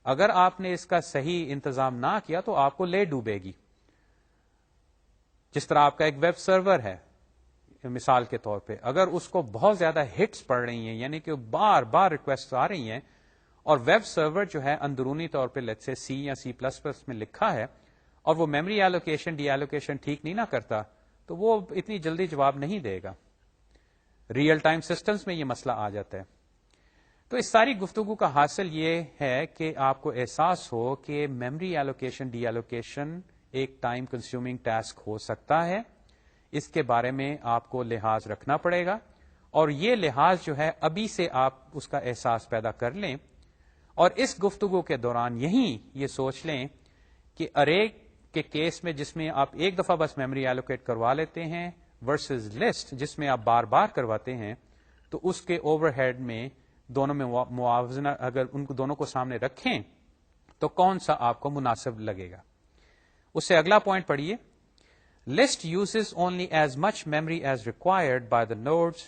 اگر آپ نے اس کا صحیح انتظام نہ کیا تو آپ کو لے ڈوبے گی. جس طرح آپ کا ایک ویب سرور ہے مثال کے طور پہ، اگر اس کو بہت زیادہ ہٹس پڑ رہی ہیں، یعنی کہ بار بار ریکویسٹ آ رہی ہیں، اور ویب سرور جو ہے اندرونی طور پہ لیٹ سے سی یا C++ میں لکھا ہے، اور وہ میموری ایلوکیشن ڈی ایلوکیشن ٹھیک نہیں نہ کرتا، تو وہ اتنی جلدی جواب نہیں دے گا. ریئل ٹائم سسٹمز میں یہ مسئلہ آ جاتا ہے. تو اس ساری گفتگو کا حاصل یہ ہے کہ آپ کو احساس ہو کہ میموری ایلوکیشن ڈی ایلوکیشن ایک ٹائم کنزیومنگ ٹاسک ہو سکتا ہے. اس کے بارے میں آپ کو لحاظ رکھنا پڑے گا، اور یہ لحاظ جو ہے ابھی سے آپ اس کا احساس پیدا کر لیں، اور اس گفتگو کے دوران یہی یہ سوچ لیں کہ ارے کے کیس میں جس میں آپ ایک دفعہ بس میموری ایلوکیٹ کروا لیتے ہیں ورسز لسٹ جس میں آپ بار بار کرواتے ہیں، تو اس کے اوور ہیڈ میں دونوں میں موازنہ اگر ان کو دونوں کو سامنے رکھیں تو کون سا آپ کو مناسب لگے گا. اس سے اگلا پوائنٹ پڑھیے، list uses only as much memory as required by the nodes,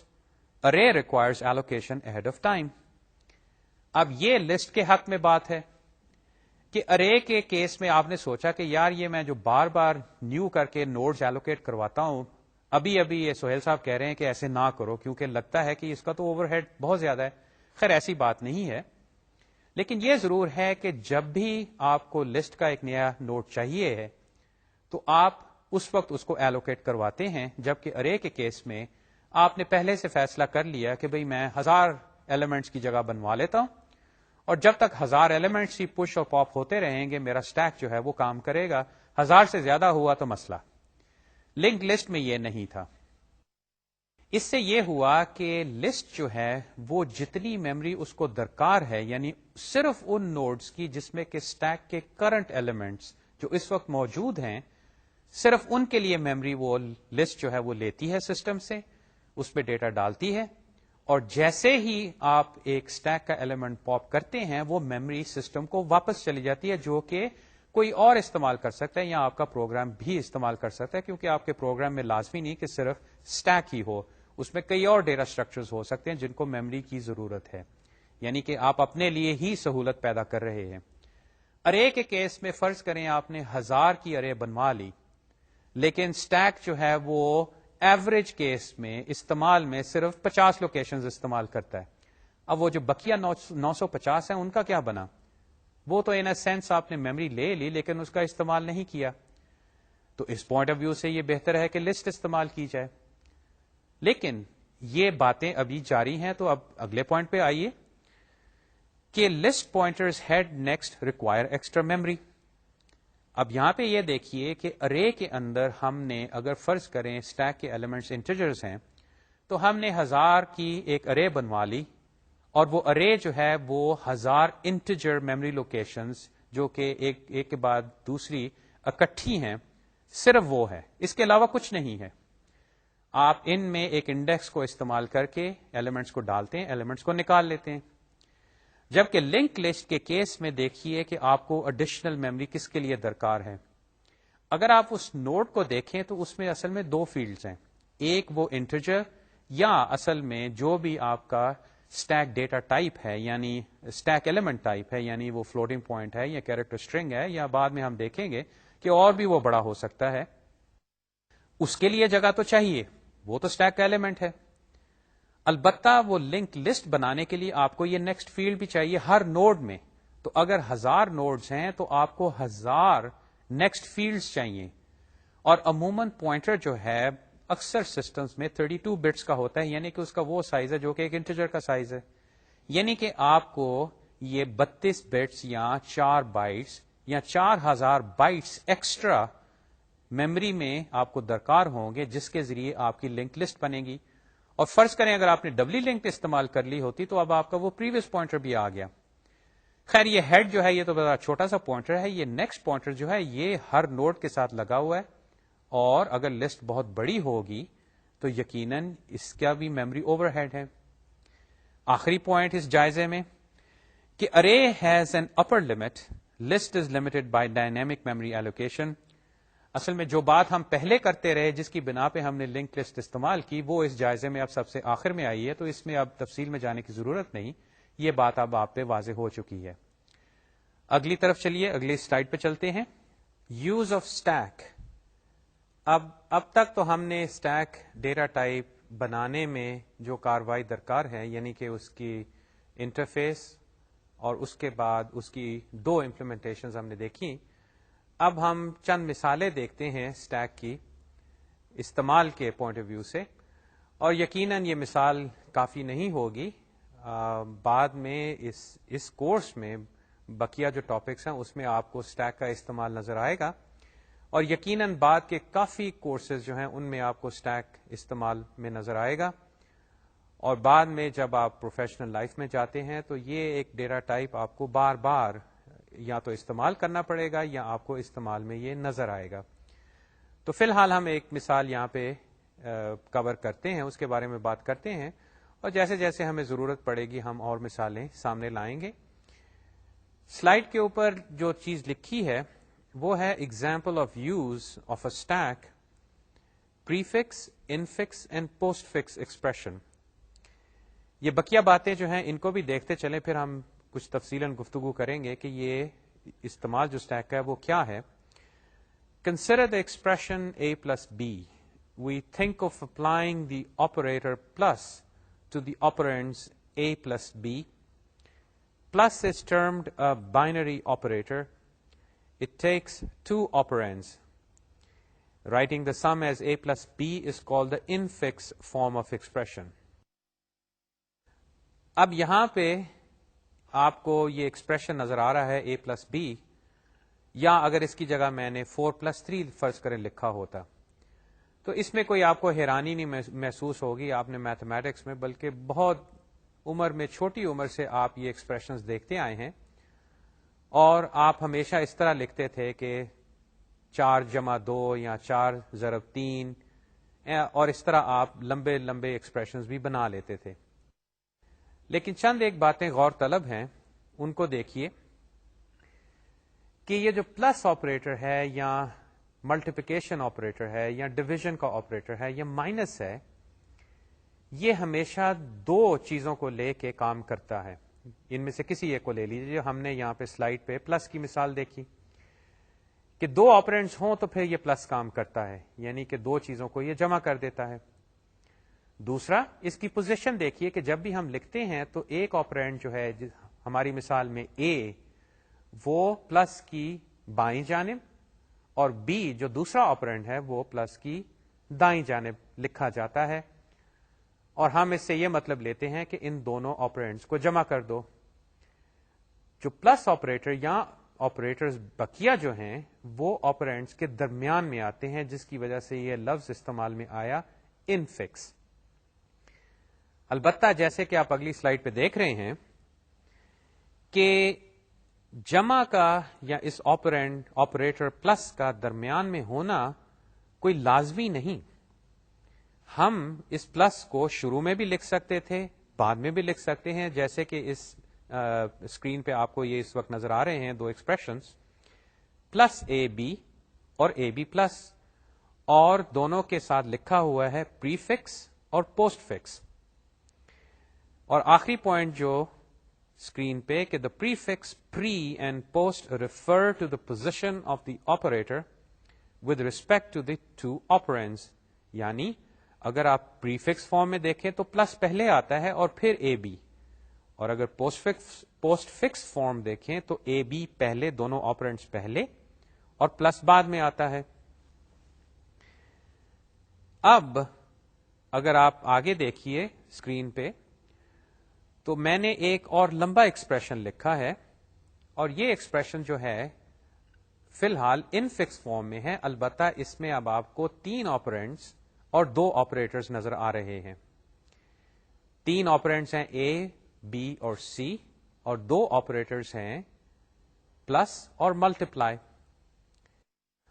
array requires allocation ahead of time. اب یہ لسٹ کے حق میں بات ہے. کہ ارے کے کیس میں آپ نے سوچا کہ یار یہ میں جو بار بار نیو کر کے نوڈز ایلوکیٹ کرواتا ہوں، ابھی یہ سہیل صاحب کہہ رہے ہیں کہ ایسے نہ کرو کیونکہ لگتا ہے کہ اس کا تو اوور ہیڈ بہت زیادہ ہے. خیر ایسی بات نہیں ہے، لیکن یہ ضرور ہے کہ جب بھی آپ کو لسٹ کا ایک نیا نوڈ چاہیے ہے تو آپ اس وقت اس کو ایلوکیٹ کرواتے ہیں، جبکہ ارے کے کیس میں آپ نے پہلے سے فیصلہ کر لیا کہ بھئی میں 1000 ایلیمنٹس کی جگہ بنوا لیتا ہوں، اور جب تک 1000 ایلیمنٹس ہی پش اور پاپ ہوتے رہیں گے میرا اسٹیک جو ہے وہ کام کرے گا. 1000 سے زیادہ ہوا تو مسئلہ. لنک لسٹ میں یہ نہیں تھا. اس سے یہ ہوا کہ لسٹ جو ہے وہ جتنی میموری اس کو درکار ہے، یعنی صرف ان نوڈز کی جس میں کہ اسٹیک کے کرنٹ ایلیمنٹس جو اس وقت موجود ہیں، صرف ان کے لیے میموری وہ لسٹ جو ہے وہ لیتی ہے سسٹم سے، اس پہ ڈیٹا ڈالتی ہے، اور جیسے ہی آپ ایک اسٹیک کا ایلیمنٹ پاپ کرتے ہیں وہ میموری سسٹم کو واپس چلی جاتی ہے، جو کہ کوئی اور استعمال کر سکتا ہے یا آپ کا پروگرام بھی استعمال کر سکتا ہے، کیونکہ آپ کے پروگرام میں لازمی نہیں کہ صرف اسٹیک ہی ہو، اس میں کئی اور ڈیٹا اسٹرکچرز ہو سکتے ہیں جن کو میموری کی ضرورت ہے، یعنی کہ آپ اپنے لیے ہی سہولت پیدا کر رہے ہیں. ارے کے کیس میں فرض کریں آپ نے 1000 کی ارے بنوا لی، لیکن اسٹیک جو ہے وہ ایوریج کیس میں استعمال میں صرف 50 لوکیشنز استعمال کرتا ہے. اب وہ جو بقیہ 950 ہیں ان کا کیا بنا؟ وہ تو ان اے سینس آپ نے میموری لے لی لیکن اس کا استعمال نہیں کیا. تو اس پوائنٹ آف ویو سے یہ بہتر ہے کہ لسٹ استعمال کی جائے. لیکن یہ باتیں ابھی جاری ہیں، تو اب اگلے پوائنٹ پہ آئیے کہ list pointers head next require extra memory. اب یہاں پہ یہ دیکھیے کہ ارے کے اندر ہم نے اگر فرض کریں اسٹیک کے ایلیمنٹس انٹیجرز ہیں تو ہم نے 1000 کی ایک ارے بنوا لی، اور وہ ارے جو ہے وہ 1000 انٹیجر میموری لوکیشنز جو کہ ایک کے بعد دوسری اکٹھی ہیں، صرف وہ ہے، اس کے علاوہ کچھ نہیں ہے. آپ ان میں ایک انڈیکس کو استعمال کر کے ایلیمنٹس کو ڈالتے ہیں، ایلیمنٹس کو نکال لیتے ہیں. جبکہ لنک لسٹ کے کیس میں دیکھیے کہ آپ کو ایڈیشنل میموری کس کے لیے درکار ہے. اگر آپ اس نوڈ کو دیکھیں تو اس میں اصل میں 2 فیلڈز ہیں، ایک وہ انٹیجر یا اصل میں جو بھی آپ کا اسٹیک ڈیٹا ٹائپ ہے، یعنی اسٹیک ایلیمنٹ ٹائپ ہے، یعنی وہ فلوٹنگ پوائنٹ ہے یا کیریکٹر اسٹرنگ ہے، یا بعد میں ہم دیکھیں گے کہ اور بھی وہ بڑا ہو سکتا ہے. اس کے لیے جگہ تو چاہیے، وہ تو اسٹیک کا ایلیمنٹ ہے. البتہ وہ لنک لسٹ بنانے کے لیے آپ کو یہ نیکسٹ فیلڈ بھی چاہیے ہر نوڈ میں. تو اگر 1000 نوڈز ہیں تو آپ کو 1000 نیکسٹ فیلڈز چاہیے. اور عموماً پوائنٹر جو ہے اکثر سسٹمز میں 32 بٹس کا ہوتا ہے، یعنی کہ اس کا وہ سائز ہے جو کہ ایک انٹیجر کا سائز ہے. یعنی کہ آپ کو یہ 32 بٹس یا 4 بائٹس یا 4000 بائٹس ایکسٹرا میموری میں آپ کو درکار ہوں گے، جس کے ذریعے آپ کی لنک لسٹ بنے گی. اور فرض کریں اگر آپ نے ڈبلی لنک استعمال کر لی ہوتی تو اب آپ کا وہ پریویس پوائنٹر بھی آ گیا. خیر یہ ہیڈ جو ہے یہ تو بڑا چھوٹا سا پوائنٹر ہے، یہ نیکسٹ پوائنٹر جو ہے یہ ہر نوڈ کے ساتھ لگا ہوا ہے، اور اگر لسٹ بہت بڑی ہوگی تو یقیناً اس کا بھی میموری اوور ہیڈ ہے. آخری پوائنٹ اس جائزے میں کہ array has an upper limit, list is limited by dynamic memory allocation. اصل میں جو بات ہم پہلے کرتے رہے جس کی بنا پہ ہم نے لنک لسٹ استعمال کی وہ اس جائزے میں اب سب سے آخر میں آئی ہے، تو اس میں اب تفصیل میں جانے کی ضرورت نہیں، یہ بات اب آپ پہ واضح ہو چکی ہے. اگلی طرف چلیے، اگلی سلائیڈ پہ چلتے ہیں. Use of stack. اب تک تو ہم نے اسٹیک ڈیٹا ٹائپ بنانے میں جو کاروائی درکار ہے، یعنی کہ اس کی انٹرفیس اور اس کے بعد اس کی 2 امپلیمنٹیشنز ہم نے دیکھی. اب ہم چند مثالیں دیکھتے ہیں اسٹیک کی استعمال کے پوائنٹ آف ویو سے، اور یقیناً یہ مثال کافی نہیں ہوگی. بعد میں اس کورس میں بقیہ جو ٹاپکس ہیں اس میں آپ کو اسٹیک کا استعمال نظر آئے گا، اور یقیناً بعد کے کافی کورسز جو ہیں ان میں آپ کو اسٹیک استعمال میں نظر آئے گا. اور بعد میں جب آپ پروفیشنل لائف میں جاتے ہیں تو یہ ایک ڈیٹا ٹائپ آپ کو بار بار یا تو استعمال کرنا پڑے گا یا آپ کو استعمال میں یہ نظر آئے گا. تو فی الحال ہم ایک مثال یہاں پہ کور کرتے ہیں، اس کے بارے میں بات کرتے ہیں، اور جیسے جیسے ہمیں ضرورت پڑے گی ہم اور مثالیں سامنے لائیں گے. سلائیڈ کے اوپر جو چیز لکھی ہے وہ ہے example of use of a stack prefix, infix and post fix expression. یہ بقیہ باتیں جو ہیں ان کو بھی دیکھتے چلیں، پھر ہم کچھ تفصیلاً گفتگو کریں گے کہ یہ استعمال جو اسٹیک کا ہے وہ کیا ہے. Consider the expression a plus b. We think of applying the operator plus to the operands a plus b. Plus is termed a binary operator. It takes two operands. Writing the sum as a plus b is called the infix form of expression. اب یہاں پہ آپ کو یہ expression نظر آ رہا ہے a plus be, یا اگر اس کی جگہ میں نے 4 پلس 3 فرض کریں لکھا ہوتا تو اس میں کوئی آپ کو حیرانی نہیں محسوس ہوگی آپ نے میتھمیٹکس میں، بلکہ بہت عمر میں، چھوٹی عمر سے آپ یہ ایکسپریشنز دیکھتے آئے ہیں، اور آپ ہمیشہ اس طرح لکھتے تھے کہ 4 جمع 2 یا 4 ضرب 3، اور اس طرح آپ لمبے لمبے ایکسپریشنز بھی بنا لیتے تھے. لیکن چند ایک باتیں غور طلب ہیں، ان کو دیکھیے کہ یہ جو پلس آپریٹر ہے یا ملٹیپلیکیشن آپریٹر ہے یا ڈویژن کا آپریٹر ہے یا مائنس ہے، یہ ہمیشہ دو چیزوں کو لے کے کام کرتا ہے. ان میں سے کسی ایک کو لے لیجیے. جو ہم نے یہاں پہ سلائیڈ پہ پلس کی مثال دیکھی کہ 2 آپرینٹس ہوں تو پھر یہ پلس کام کرتا ہے، یعنی کہ 2 چیزوں کو یہ جمع کر دیتا ہے. دوسرا، اس کی پوزیشن دیکھیے کہ جب بھی ہم لکھتے ہیں تو ایک آپرینٹ جو ہے ہماری مثال میں اے، وہ پلس کی بائیں جانب، اور بی جو دوسرا آپرینٹ ہے وہ پلس کی دائیں جانب لکھا جاتا ہے، اور ہم اس سے یہ مطلب لیتے ہیں کہ ان دونوں آپرینٹس کو جمع کر دو. جو پلس آپریٹر یا آپریٹرز بقیہ جو ہیں وہ آپرینٹس کے درمیان میں آتے ہیں، جس کی وجہ سے یہ لفظ استعمال میں آیا انفکس. البتہ جیسے کہ آپ اگلی سلائیڈ پہ دیکھ رہے ہیں کہ جمع کا یا اس آپریٹر پلس کا درمیان میں ہونا کوئی لازمی نہیں. ہم اس پلس کو شروع میں بھی لکھ سکتے تھے، بعد میں بھی لکھ سکتے ہیں، جیسے کہ اس اسکرین پہ آپ کو یہ اس وقت نظر آ رہے ہیں 2 ایکسپریشنز، پلس اے بی اور اے بی پلس، اور دونوں کے ساتھ لکھا ہوا ہے پری فکس اور پوسٹ فکس. اور آخری پوائنٹ جو اسکرین پہ کہ the prefix pre and post refer to the position of the operator with respect to the 2 operands. یعنی اگر آپ پری فکس فارم میں دیکھیں تو پلس پہلے آتا ہے اور پھر اے بی، اور اگر پوسٹ فکس فارم دیکھیں تو اے بی پہلے، دونوں آپرینٹس پہلے، اور پلس بعد میں آتا ہے. اب اگر آپ آگے دیکھیے اسکرین پہ تو میں نے ایک اور لمبا ایکسپریشن لکھا ہے، اور یہ ایکسپریشن جو ہے فی الحال ان فکس فارم میں ہے. البتہ اس میں اب آپ کو 3 آپرینٹس اور 2 آپریٹرز نظر آ رہے ہیں. 3 آپرینٹس ہیں اے، بی اور سی، اور 2 آپریٹرز ہیں پلس اور ملٹیپلائی.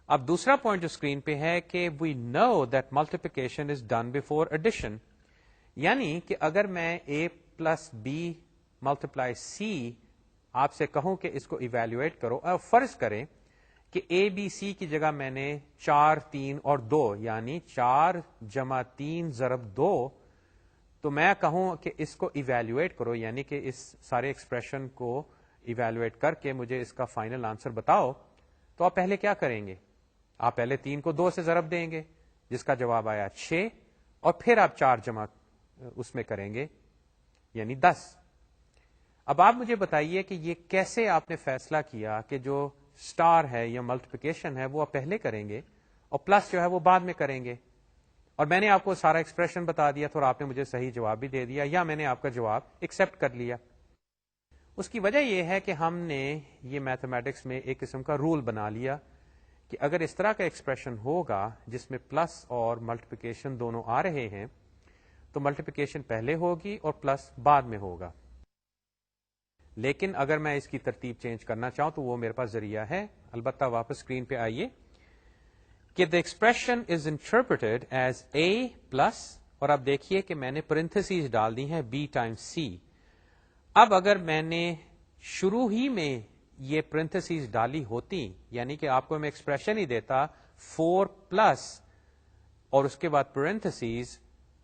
اب دوسرا پوائنٹ جو اسکرین پہ ہے کہ we know that multiplication is done before addition. یعنی کہ اگر میں A plus B multiply C آپ سے کہوں کہ اس کو ایویلویٹ کرو، فرض کریں کہ اے بی سی کی جگہ میں نے 4 3 اور 2 یعنی 4 جمع 3 ضرب 2، تو میں کہوں کہ اس کو ایویلویٹ کرو، یعنی کہ اس سارے ایکسپریشن کو ایویلویٹ کر کے مجھے اس کا فائنل آنسر بتاؤ، تو آپ پہلے کیا کریں گے؟ آپ پہلے 3 کو 2 سے ضرب دیں گے جس کا جواب آیا 6، اور پھر آپ 4 جمع اس میں کریں گے یعنی 10. اب آپ مجھے بتائیے کہ یہ کیسے آپ نے فیصلہ کیا کہ جو اسٹار ہے یا ملٹیپلیکیشن ہے وہ آپ پہلے کریں گے اور پلس جو ہے وہ بعد میں کریں گے؟ اور میں نے آپ کو سارا ایکسپریشن بتا دیا تھا اور آپ نے مجھے صحیح جواب بھی دے دیا، یا میں نے آپ کا جواب ایکسپٹ کر لیا. اس کی وجہ یہ ہے کہ ہم نے یہ میتھمیٹکس میں ایک قسم کا رول بنا لیا کہ اگر اس طرح کا ایکسپریشن ہوگا جس میں پلس اور ملٹیپلیکیشن دونوں آ رہے ہیں تو ملٹیپلیکیشن پہلے ہوگی اور پلس بعد میں ہوگا. لیکن اگر میں اس کی ترتیب چینج کرنا چاہوں تو وہ میرے پاس ذریعہ ہے. البتہ واپس اسکرین پہ آئیے کہ the expression is interpreted as a plus, اور اب دیکھیے کہ میں نے پرنتھسیز ڈال دی ہیں بی ٹائمز سی. اب اگر میں نے شروع ہی میں یہ پرنتھسیز ڈالی ہوتی، یعنی کہ آپ کو میں ایکسپریشن ہی دیتا 4 پلس اور اس کے بعد پرنتھسیز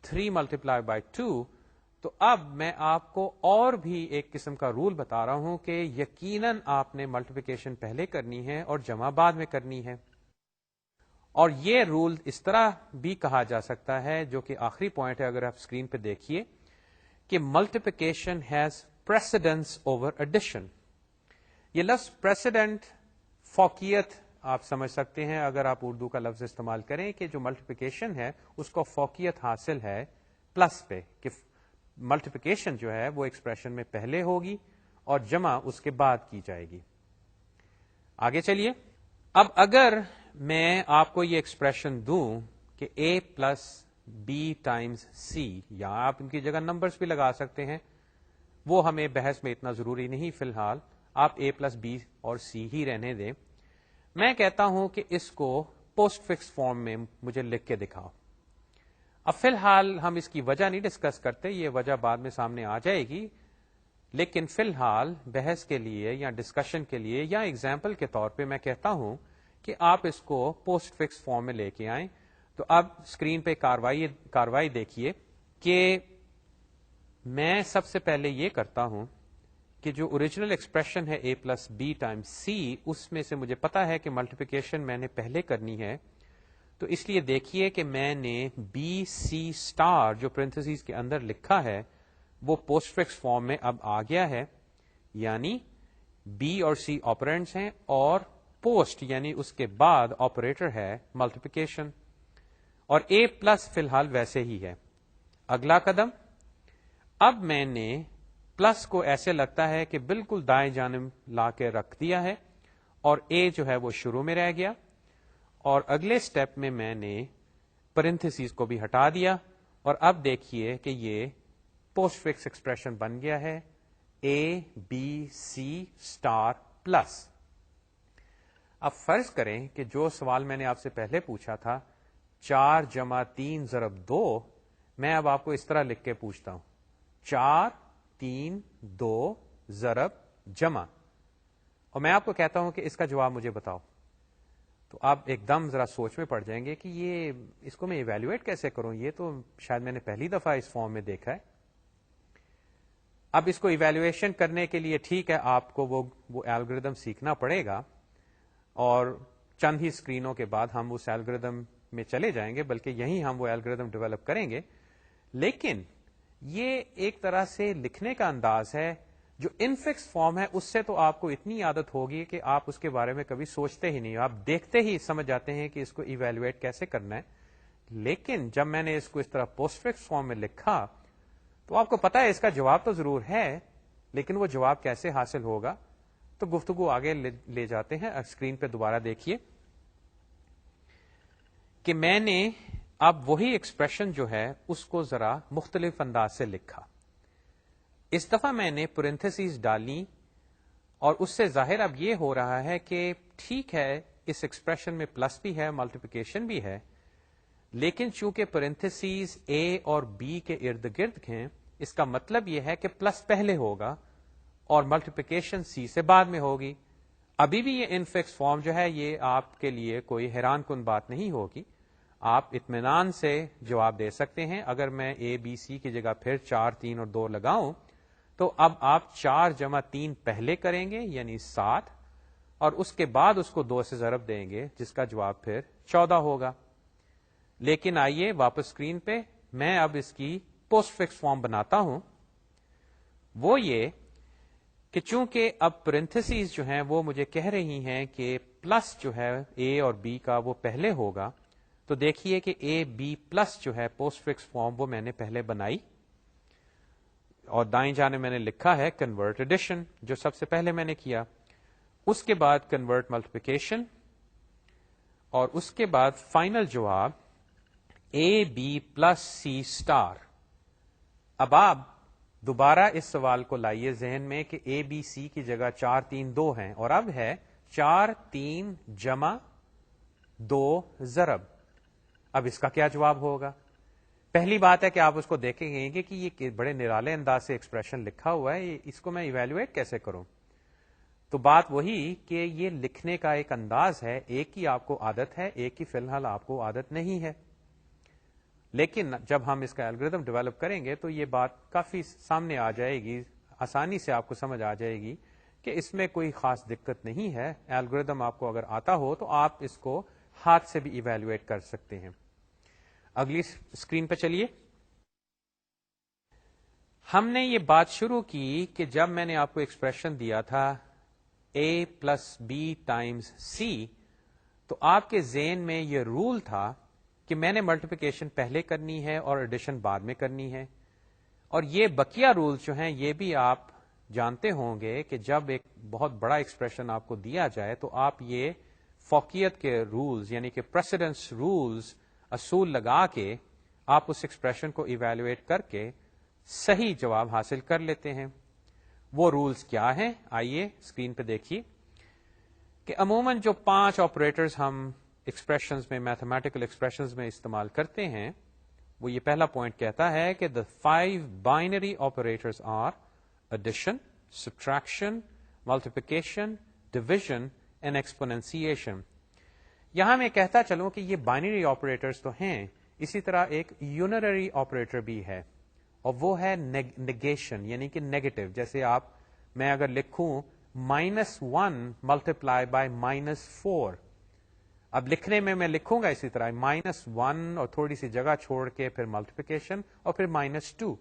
3 ملٹیپلائی بائی 2، تو اب میں آپ کو اور بھی ایک قسم کا رول بتا رہا ہوں کہ یقیناً آپ نے ملٹیپلیکیشن پہلے کرنی ہے اور جمع بعد میں کرنی ہے. اور یہ رول اس طرح بھی کہا جا سکتا ہے, جو کہ آخری پوائنٹ ہے اگر آپ اسکرین پہ دیکھیے, کہ multiplication has precedence over addition. یہ لفظ پریسیڈنٹ فوقیت آپ سمجھ سکتے ہیں اگر آپ اردو کا لفظ استعمال کریں کہ جو ملٹیپلیکیشن ہے اس کو فوقیت حاصل ہے پلس پہ, کہ ملٹیپلیکیشن جو ہے وہ ایکسپریشن میں پہلے ہوگی اور جمع اس کے بعد کی جائے گی. آگے چلیے. اب اگر میں آپ کو یہ ایکسپریشن دوں کہ a پلس بی ٹائمز سی, یا آپ ان کی جگہ نمبرز بھی لگا سکتے ہیں, وہ ہمیں بحث میں اتنا ضروری نہیں, فی الحال آپ a پلس بی اور سی ہی رہنے دیں. میں کہتا ہوں کہ اس کو پوسٹ فکس فارم میں مجھے لکھ کے دکھاؤ. اب فی الحال ہم اس کی وجہ نہیں ڈسکس کرتے, یہ وجہ بعد میں سامنے آ جائے گی, لیکن فی الحال بحث کے لیے یا ڈسکشن کے لیے یا ایگزامپل کے طور پہ میں کہتا ہوں کہ آپ اس کو پوسٹ فکس فارم میں لے کے آئیں. تو اب اسکرین پہ کاروائی دیکھیے کہ میں سب سے پہلے یہ کرتا ہوں کہ جو اوریجنل ایکسپریشن ہے a پلس بی ٹائم سی, اس میں سے مجھے پتا ہے کہ ملٹیپلیکیشن میں نے پہلے کرنی ہے. تو اس لیے دیکھیے کہ میں نے بی سی اسٹار جو پرنتھیسز کے اندر لکھا ہے وہ پوسٹ فکس فارم میں اب آ گیا ہے, یعنی بی اور سی آپرینٹس ہیں اور پوسٹ یعنی اس کے بعد آپریٹر ہے ملٹیپلیکیشن, اور a پلس فی الحال ویسے ہی ہے. اگلا قدم, اب میں نے پلس کو ایسے لگتا ہے کہ بالکل دائیں جانب لا کے رکھ دیا ہے اور a جو ہے وہ شروع میں رہ گیا, اور اگلے سٹیپ میں نے پرنتھیسز کو بھی ہٹا دیا, اور اب دیکھیے کہ یہ پوسٹ فکس ایکسپریشن بن گیا ہے a b c star plus. اب فرض کریں کہ جو سوال میں نے آپ سے پہلے پوچھا تھا 4 جمع 3 ضرب 2, میں اب آپ کو اس طرح لکھ کے پوچھتا ہوں 4 3 2 ضرب جمع, اور میں آپ کو کہتا ہوں کہ اس کا جواب مجھے بتاؤ. تو آپ ایک دم ذرا سوچ میں پڑ جائیں گے کہ یہ اس کو میں ایویلویٹ کیسے کروں, یہ تو شاید میں نے پہلی دفعہ اس فارم میں دیکھا ہے. اب اس کو ایویلویشن کرنے کے لیے ٹھیک ہے آپ کو وہ الگوریدم سیکھنا پڑے گا, اور چند ہی اسکرینوں کے بعد ہم اس الگوریدم میں چلے جائیں گے, بلکہ یہیں ہم وہ الگوریدم ڈیولپ کریں گے. لیکن یہ ایک طرح سے لکھنے کا انداز ہے جو انفکس فارم ہے, اس سے تو آپ کو اتنی عادت ہوگی کہ آپ اس کے بارے میں کبھی سوچتے ہی نہیں, آپ دیکھتے ہی سمجھ جاتے ہیں کہ اس کو ایویلویٹ کیسے کرنا ہے. لیکن جب میں نے اس کو اس طرح پوسٹ فکس فارم میں لکھا تو آپ کو پتا ہے اس کا جواب تو ضرور ہے, لیکن وہ جواب کیسے حاصل ہوگا. تو گفتگو آگے لے جاتے ہیں. اسکرین پہ دوبارہ دیکھیے کہ میں نے اب وہی ایکسپریشن جو ہے اس کو ذرا مختلف انداز سے لکھا. اس دفعہ میں نے پرنتھیسز ڈالی, اور اس سے ظاہر اب یہ ہو رہا ہے کہ ٹھیک ہے اس ایکسپریشن میں پلس بھی ہے ملٹیپلیکیشن بھی ہے, لیکن چونکہ پرنتھیسز اے اور بی کے ارد گرد ہیں, اس کا مطلب یہ ہے کہ پلس پہلے ہوگا اور ملٹیپلیکیشن سی سے بعد میں ہوگی. ابھی بھی یہ انفکس فارم جو ہے یہ آپ کے لیے کوئی حیران کن بات نہیں ہوگی, آپ اطمینان سے جواب دے سکتے ہیں. اگر میں اے بی سی کی جگہ پھر 4 3 اور 2 لگاؤں تو اب آپ 4 جمع 3 پہلے کریں گے یعنی 7, اور اس کے بعد اس کو 2 سے ضرب دیں گے جس کا جواب پھر 14 ہوگا. لیکن آئیے واپس اسکرین پہ, میں اب اس کی پوسٹ فکس فارم بناتا ہوں. وہ یہ کہ چونکہ اب پرنتھیسز جو ہیں وہ مجھے کہہ رہی ہیں کہ پلس جو ہے اے اور بی کا وہ پہلے ہوگا, تو دیکھیے کہ اے بی پلس جو ہے پوسٹ فکس فارم وہ میں نے پہلے بنائی, اور دائیں جانے میں نے لکھا ہے کنورٹ ایڈیشن جو سب سے پہلے میں نے کیا, اس کے بعد کنورٹ ملٹیپلیکیشن, اور اس کے بعد فائنل جواب اے بی پلس سی اسٹار. اب آپ دوبارہ اس سوال کو لائیے ذہن میں کہ اے بی سی کی جگہ 4 3 2 ہیں, اور اب ہے 4 3 جمع 2 ضرب. اب اس کا کیا جواب ہوگا؟ پہلی بات ہے کہ آپ اس کو دیکھیں گے کہ یہ بڑے نرالے انداز سے ایکسپریشن لکھا ہوا ہے, اس کو میں ایویلویٹ کیسے کروں؟ تو بات وہی کہ یہ لکھنے کا ایک انداز ہے, ایک کی آپ کو عادت ہے, ایک کی فی الحال آپ کو عادت نہیں ہے. لیکن جب ہم اس کا الگوریتم ڈیولپ کریں گے تو یہ بات کافی سامنے آ جائے گی، آسانی سے آپ کو سمجھ آ جائے گی کہ اس میں کوئی خاص دقت نہیں ہے. الگوریتم آپ کو اگر آتا ہو تو آپ اس کو ہاتھ سے بھی ایویلویٹ کر سکتے ہیں. اگلی اسکرین پہ چلیے. ہم نے یہ بات شروع کی کہ جب میں نے آپ کو ایکسپریشن دیا تھا a پلس بی ٹائمز سی، تو آپ کے ذہن میں یہ رول تھا کہ میں نے ملٹیپلیکیشن پہلے کرنی ہے اور ایڈیشن بعد میں کرنی ہے. اور یہ بقیہ رولز جو ہیں یہ بھی آپ جانتے ہوں گے کہ جب ایک بہت بڑا ایکسپریشن آپ کو دیا جائے تو آپ یہ فوقیت کے رولز یعنی کہ پریسیڈنس رولز اصول لگا کے آپ اس ایکسپریشن کو ایویلویٹ کر کے صحیح جواب حاصل کر لیتے ہیں. وہ رولز کیا ہیں آئیے اسکرین پہ دیکھیے کہ عموماً جو 5 آپریٹرز ہم ایکسپریشنز میں میتھمیٹیکل ایکسپریشنز میں استعمال کرتے ہیں، وہ یہ پہلا پوائنٹ کہتا ہے کہ the 5 binary operators are addition, subtraction, multiplication, division and exponentiation. یہاں میں کہتا چلوں کہ یہ بائنری آپریٹرز تو ہیں، اسی طرح ایک یونرری آپریٹر بھی ہے اور وہ ہے نیگیشن یعنی کہ نیگیٹو. جیسے میں اگر لکھوں -1 ملٹیپلائی بائی -4، اب لکھنے میں لکھوں گا اسی طرح -1 اور تھوڑی سی جگہ چھوڑ کے پھر ملٹیپلیکیشن اور پھر -2.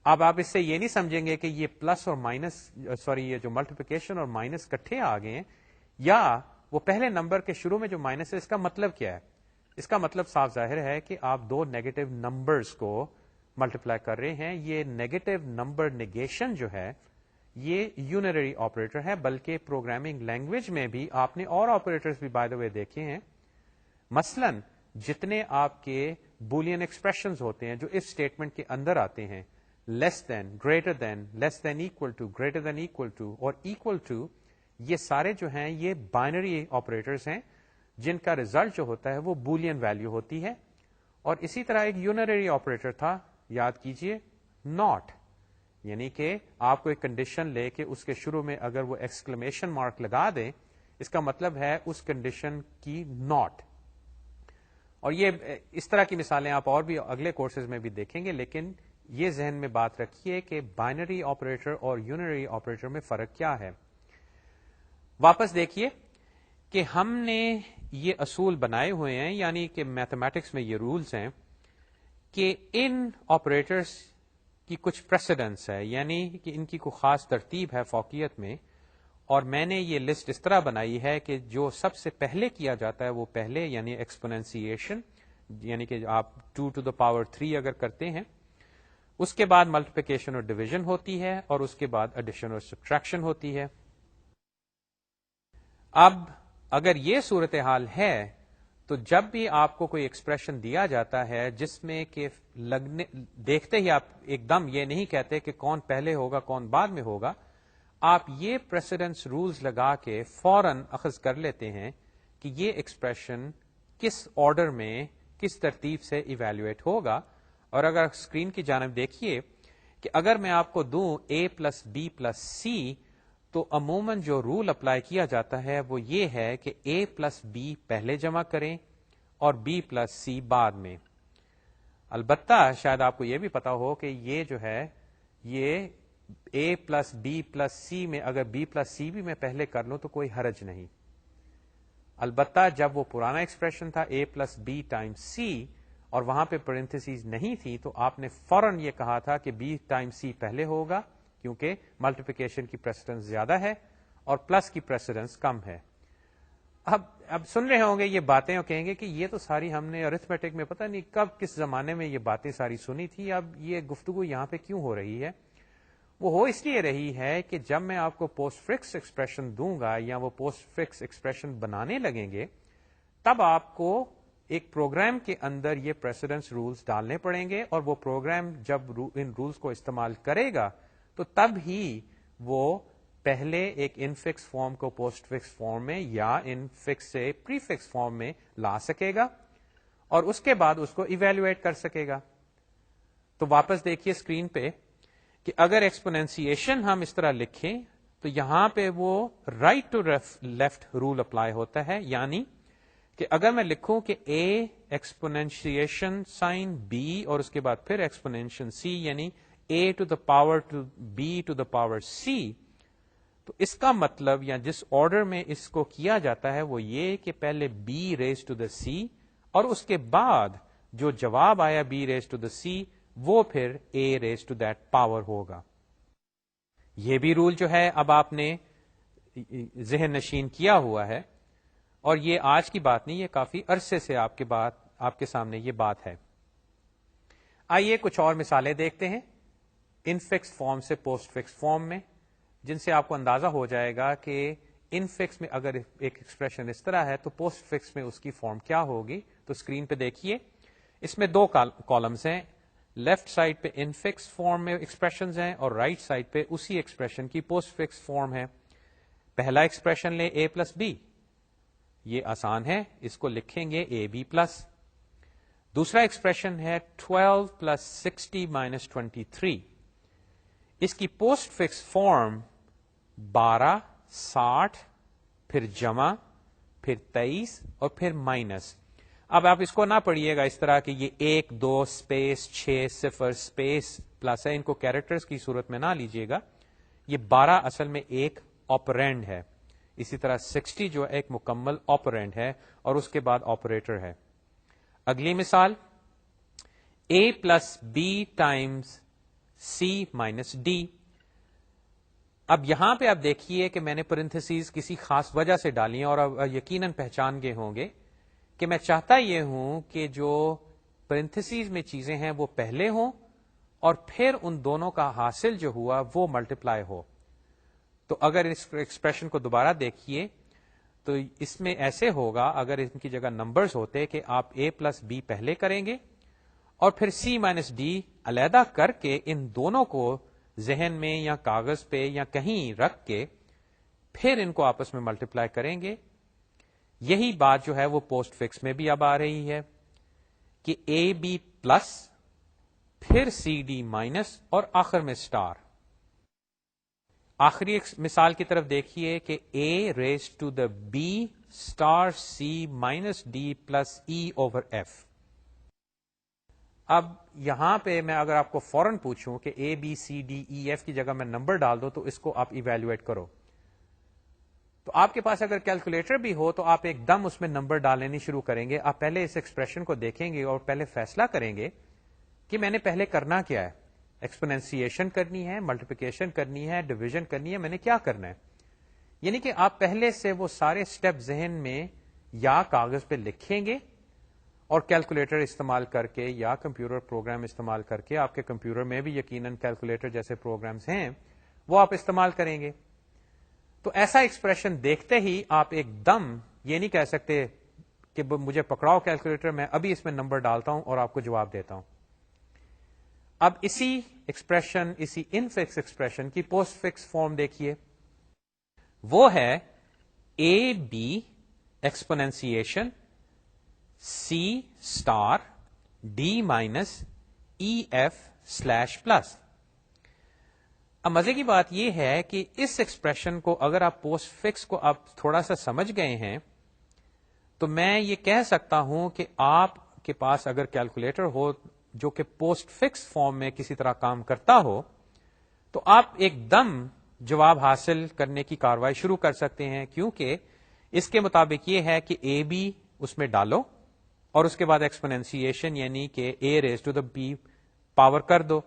اب آپ اس سے یہ نہیں سمجھیں گے کہ یہ پلس اور یہ جو ملٹیپلیکیشن اور مائنس کٹھے آ گئے ہیں، یا وہ پہلے نمبر کے شروع میں جو مائنس ہے اس کا مطلب کیا ہے. اس کا مطلب صاف ظاہر ہے کہ آپ 2 نیگیٹو نمبرز کو ملٹیپلائی کر رہے ہیں. یہ نیگیٹو نمبر نیگیشن جو ہے یہ یونرری آپریٹر ہے، بلکہ پروگرامنگ لینگویج میں بھی آپ نے اور آپریٹرز بھی بائی دا وے دیکھے ہیں. مثلا جتنے آپ کے بولین ایکسپریشنز ہوتے ہیں جو اس اسٹیٹمنٹ کے اندر آتے ہیں، less than, greater than, less than equal to, greater than equal to اور اکول ٹو، یہ سارے جو ہیں یہ بائنری آپریٹرز ہیں جن کا ریزلٹ جو ہوتا ہے وہ بولین ویلیو ہوتی ہے. اور اسی طرح ایک یونرری آپریٹر تھا، یاد کیجئے، ناٹ، یعنی کہ آپ کو ایک کنڈیشن لے کے اس کے شروع میں اگر وہ ایکسکلیمیشن مارک لگا دیں، اس کا مطلب ہے اس کنڈیشن کی ناٹ. اور یہ اس طرح کی مثالیں آپ اور بھی اگلے کورسز میں بھی دیکھیں گے، لیکن یہ ذہن میں بات رکھیے کہ بائنری آپریٹر اور یونری آپریٹر میں فرق کیا ہے. واپس دیکھیے کہ ہم نے یہ اصول بنائے ہوئے ہیں، یعنی کہ میتھمیٹکس میں یہ رولز ہیں کہ ان آپریٹرز کی کچھ پریسیڈنس ہے، یعنی کہ ان کی کوئی خاص ترتیب ہے فوقیت میں. اور میں نے یہ لسٹ اس طرح بنائی ہے کہ جو سب سے پہلے کیا جاتا ہے وہ پہلے، یعنی ایکسپوننسیشن، یعنی کہ آپ 2 to the power 3 اگر کرتے ہیں، اس کے بعد ملٹیپلیکیشن اور ڈویژن ہوتی ہے، اور اس کے بعد ایڈیشن اور سبٹریکشن ہوتی ہے. اب اگر یہ صورتحال ہے تو جب بھی آپ کو کوئی ایکسپریشن دیا جاتا ہے جس میں کہ دیکھتے ہی آپ ایک دم یہ نہیں کہتے کہ کون پہلے ہوگا کون بعد میں ہوگا، آپ یہ پریسیڈنس رولز لگا کے فوراً اخذ کر لیتے ہیں کہ یہ ایکسپریشن کس آرڈر میں کس ترتیب سے ایویلویٹ ہوگا. اور اگر اسکرین کی جانب دیکھیے کہ اگر میں آپ کو دوں a پلس بی پلس سی، تو عموماً جو رول اپلائی کیا جاتا ہے وہ یہ ہے کہ a پلس بی پہلے جمع کریں اور b پلس سی بعد میں. البتہ شاید آپ کو یہ بھی پتا ہو کہ یہ جو ہے یہ a پلس بی پلس سی میں اگر b پلس سی بھی میں پہلے کر لوں تو کوئی حرج نہیں. البتہ جب وہ پرانا ایکسپریشن تھا a پلس بی ٹائمز سی اور وہاں پہ پرنتھیسیز نہیں تھی، تو آپ نے فوراً یہ کہا تھا کہ b ٹائم سی پہلے ہوگا کیونکہ ملٹیپلیکیشن کی پریسیڈنس زیادہ ہے اور پلس کی پریسیڈنس کم ہے. اب سن رہے ہوں گے یہ باتیں اور کہیں گے کہ یہ تو ساری ہم نے ارتھمیٹک میں پتہ نہیں کب کس زمانے میں یہ باتیں ساری سنی تھی، اب یہ گفتگو یہاں پہ کیوں ہو رہی ہے؟ وہ ہو اس لیے رہی ہے کہ جب میں آپ کو پوسٹ فکس ایکسپریشن دوں گا یا وہ پوسٹ فکس ایکسپریشن بنانے لگیں گے، تب آپ کو ایک پروگرام کے اندر یہ پریسیڈنس رولز ڈالنے پڑیں گے، اور وہ پروگرام جب ان رولز کو استعمال کرے گا تو تب ہی وہ پہلے ایک ان فکس فارم کو پوسٹ فکس فارم میں یا ان فکس سے پری فکس فارم میں لا سکے گا اور اس کے بعد اس کو ایویلویٹ کر سکے گا. تو واپس دیکھیے اسکرین پہ کہ اگر ایکسپوننسیشن ہم اس طرح لکھیں تو یہاں پہ وہ right to left rule apply ہوتا ہے، یعنی کہ اگر میں لکھوں کہ اے ایکسپونینشیشن سائن بی اور اس کے بعد پھر ایکسپونینشن سی یعنی A to the power to B to the power C, تو اس کا مطلب یا جس آرڈر میں اس کو کیا جاتا ہے وہ یہ کہ پہلے بی ریز ٹو دا سی اور اس کے بعد جو جواب آیا بی ریز ٹو دا سی وہ پھر اے ریز ٹو دیٹ پاور ہوگا. یہ بھی رول جو ہے اب آپ نے ذہن نشین کیا ہوا ہے، اور یہ آج کی بات نہیں، یہ کافی عرصے سے آپ کے سامنے یہ بات ہے. آئیے کچھ اور مثالیں دیکھتے ہیں ان فکس فارم سے پوسٹ فکس فارم میں، جن سے آپ کو اندازہ ہو جائے گا کہ ان فکس میں اگر ایک ایکسپریشن اس طرح ہے تو پوسٹ فکس میں اس کی فارم کیا ہوگی. تو اسکرین پہ دیکھیے، اس میں دو کالمز ہیں. لیفٹ سائڈ پہ ان فکس فارم میں ایکسپریشنز ہیں اور رائٹ سائڈ پہ اسی ایکسپریشن کی پوسٹ فکس فارم ہے. پہلا ایکسپریشن لیں اے پلس بی، یہ آسان ہے، اس کو لکھیں گے اے بی پلس. دوسرا ایکسپریشن ہے 12 پلس 60 مائنس 23، اس کی پوسٹ فکس فارم 12 60 پھر جمع پھر 23 اور پھر مائنس. اب آپ اس کو نہ پڑھیے گا اس طرح کہ یہ 1 2 اسپیس 6 0 اسپیس پلس ہے، ان کو کیریکٹرز کی صورت میں نہ لیجیے گا. یہ 12 اصل میں ایک آپرینڈ ہے، اسی طرح 60 جو ایک مکمل آپرینڈ ہے اور اس کے بعد آپریٹر ہے. اگلی مثال A plus B times C minus D. اب یہاں پہ آپ دیکھیے کہ میں نے پرنتھسیز کسی خاص وجہ سے ڈالی ہیں اور اب یقیناً پہچان گئے ہوں گے کہ میں چاہتا یہ ہوں کہ جو پرنتھسیز میں چیزیں ہیں وہ پہلے ہوں اور پھر ان دونوں کا حاصل جو ہوا وہ ملٹیپلائی ہو. تو اگر اس ایکسپریشن کو دوبارہ دیکھیے تو اس میں ایسے ہوگا، اگر ان کی جگہ نمبرز ہوتے کہ آپ اے پلس بی پہلے کریں گے اور پھر سی مائنس ڈی علیحدہ کر کے ان دونوں کو ذہن میں یا کاغذ پہ یا کہیں رکھ کے پھر ان کو آپس میں ملٹیپلائی کریں گے. یہی بات جو ہے وہ پوسٹ فکس میں بھی اب آ رہی ہے کہ اے بی پلس پھر سی ڈی مائنس اور آخر میں اسٹار. آخری مثال کی طرف دیکھیے کہ A raise to the B star C minus D plus E over F. اب یہاں پہ میں اگر آپ کو فوراً پوچھوں کہ A B C D E F کی جگہ میں نمبر ڈال دو تو اس کو آپ ایویلویٹ کرو، تو آپ کے پاس اگر کیلکولیٹر بھی ہو تو آپ ایک دم اس میں نمبر ڈالنے شروع کریں گے. آپ پہلے اس ایکسپریشن کو دیکھیں گے اور پہلے فیصلہ کریں گے کہ میں نے پہلے کرنا کیا ہے. ایکسپونینسیشن کرنی ہے، ملٹیپلیکیشن کرنی ہے، ڈویژن کرنی ہے، میں نے کیا کرنا ہے. یعنی کہ آپ پہلے سے وہ سارے سٹیپ ذہن میں یا کاغذ پہ لکھیں گے اور کیلکولیٹر استعمال کر کے یا کمپیوٹر پروگرام استعمال کر کے، آپ کے کمپیوٹر میں بھی یقیناً کیلکولیٹر جیسے پروگرامز ہیں وہ آپ استعمال کریں گے. تو ایسا ایکسپریشن دیکھتے ہی آپ ایک دم یہ نہیں کہہ سکتے کہ مجھے پکڑاؤ کیلکولیٹر، میں ابھی اس میں نمبر ڈالتا ہوں اور آپ کو جواب دیتا ہوں. اب اسی ایکسپریشن، اسی ان فکس ایکسپریشن کی پوسٹ فکس فارم دیکھیے، وہ ہے A B exponentiation C star D minus E F slash plus. اب مزے کی بات یہ ہے کہ اس ایکسپریشن کو اگر آپ پوسٹ فکس کو آپ تھوڑا سا سمجھ گئے ہیں تو میں یہ کہہ سکتا ہوں کہ آپ کے پاس اگر کیلکولیٹر ہو جو کہ پوسٹ فکس فارم میں کسی طرح کام کرتا ہو تو آپ ایک دم جواب حاصل کرنے کی کاروائی شروع کر سکتے ہیں، کیونکہ اس کے مطابق یہ ہے کہ اے بی اس میں ڈالو اور اس کے بعد ایکسپونینسیشن یعنی کہ A raise to the B power کر دو،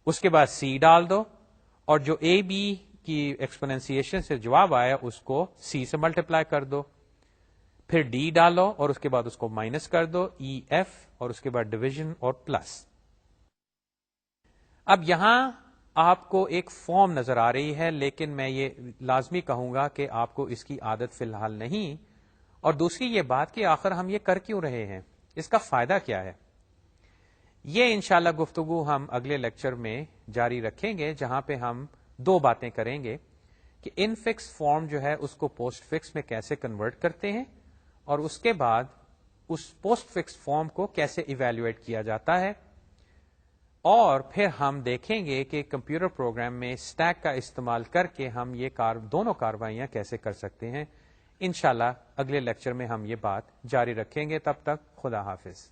اس کے بعد سی ڈال دو اور جو اے بی کی ایکسپونینسیشن سے جواب آیا اس کو سی سے ملٹیپلائی کر دو، پھر ڈی ڈالو اور اس کے بعد اس کو مائنس کر دو ای ایف اور اس کے بعد ڈویژن اور پلس. اب یہاں آپ کو ایک فارم نظر آ رہی ہے، لیکن میں یہ لازمی کہوں گا کہ آپ کو اس کی عادت فی الحال نہیں. اور دوسری یہ بات کہ آخر ہم یہ کر کیوں رہے ہیں، اس کا فائدہ کیا ہے. یہ انشاءاللہ گفتگو ہم اگلے لیکچر میں جاری رکھیں گے، جہاں پہ ہم دو باتیں کریں گے کہ ان فکس فارم جو ہے اس کو پوسٹ فکس میں کیسے کنورٹ کرتے ہیں اور اس کے بعد اس پوسٹ فکس فارم کو کیسے ایویلویٹ کیا جاتا ہے، اور پھر ہم دیکھیں گے کہ کمپیوٹر پروگرام میں اسٹیک کا استعمال کر کے ہم یہ دونوں کاروائیاں کیسے کر سکتے ہیں. انشاءاللہ اگلے لیکچر میں ہم یہ بات جاری رکھیں گے. تب تک خدا حافظ.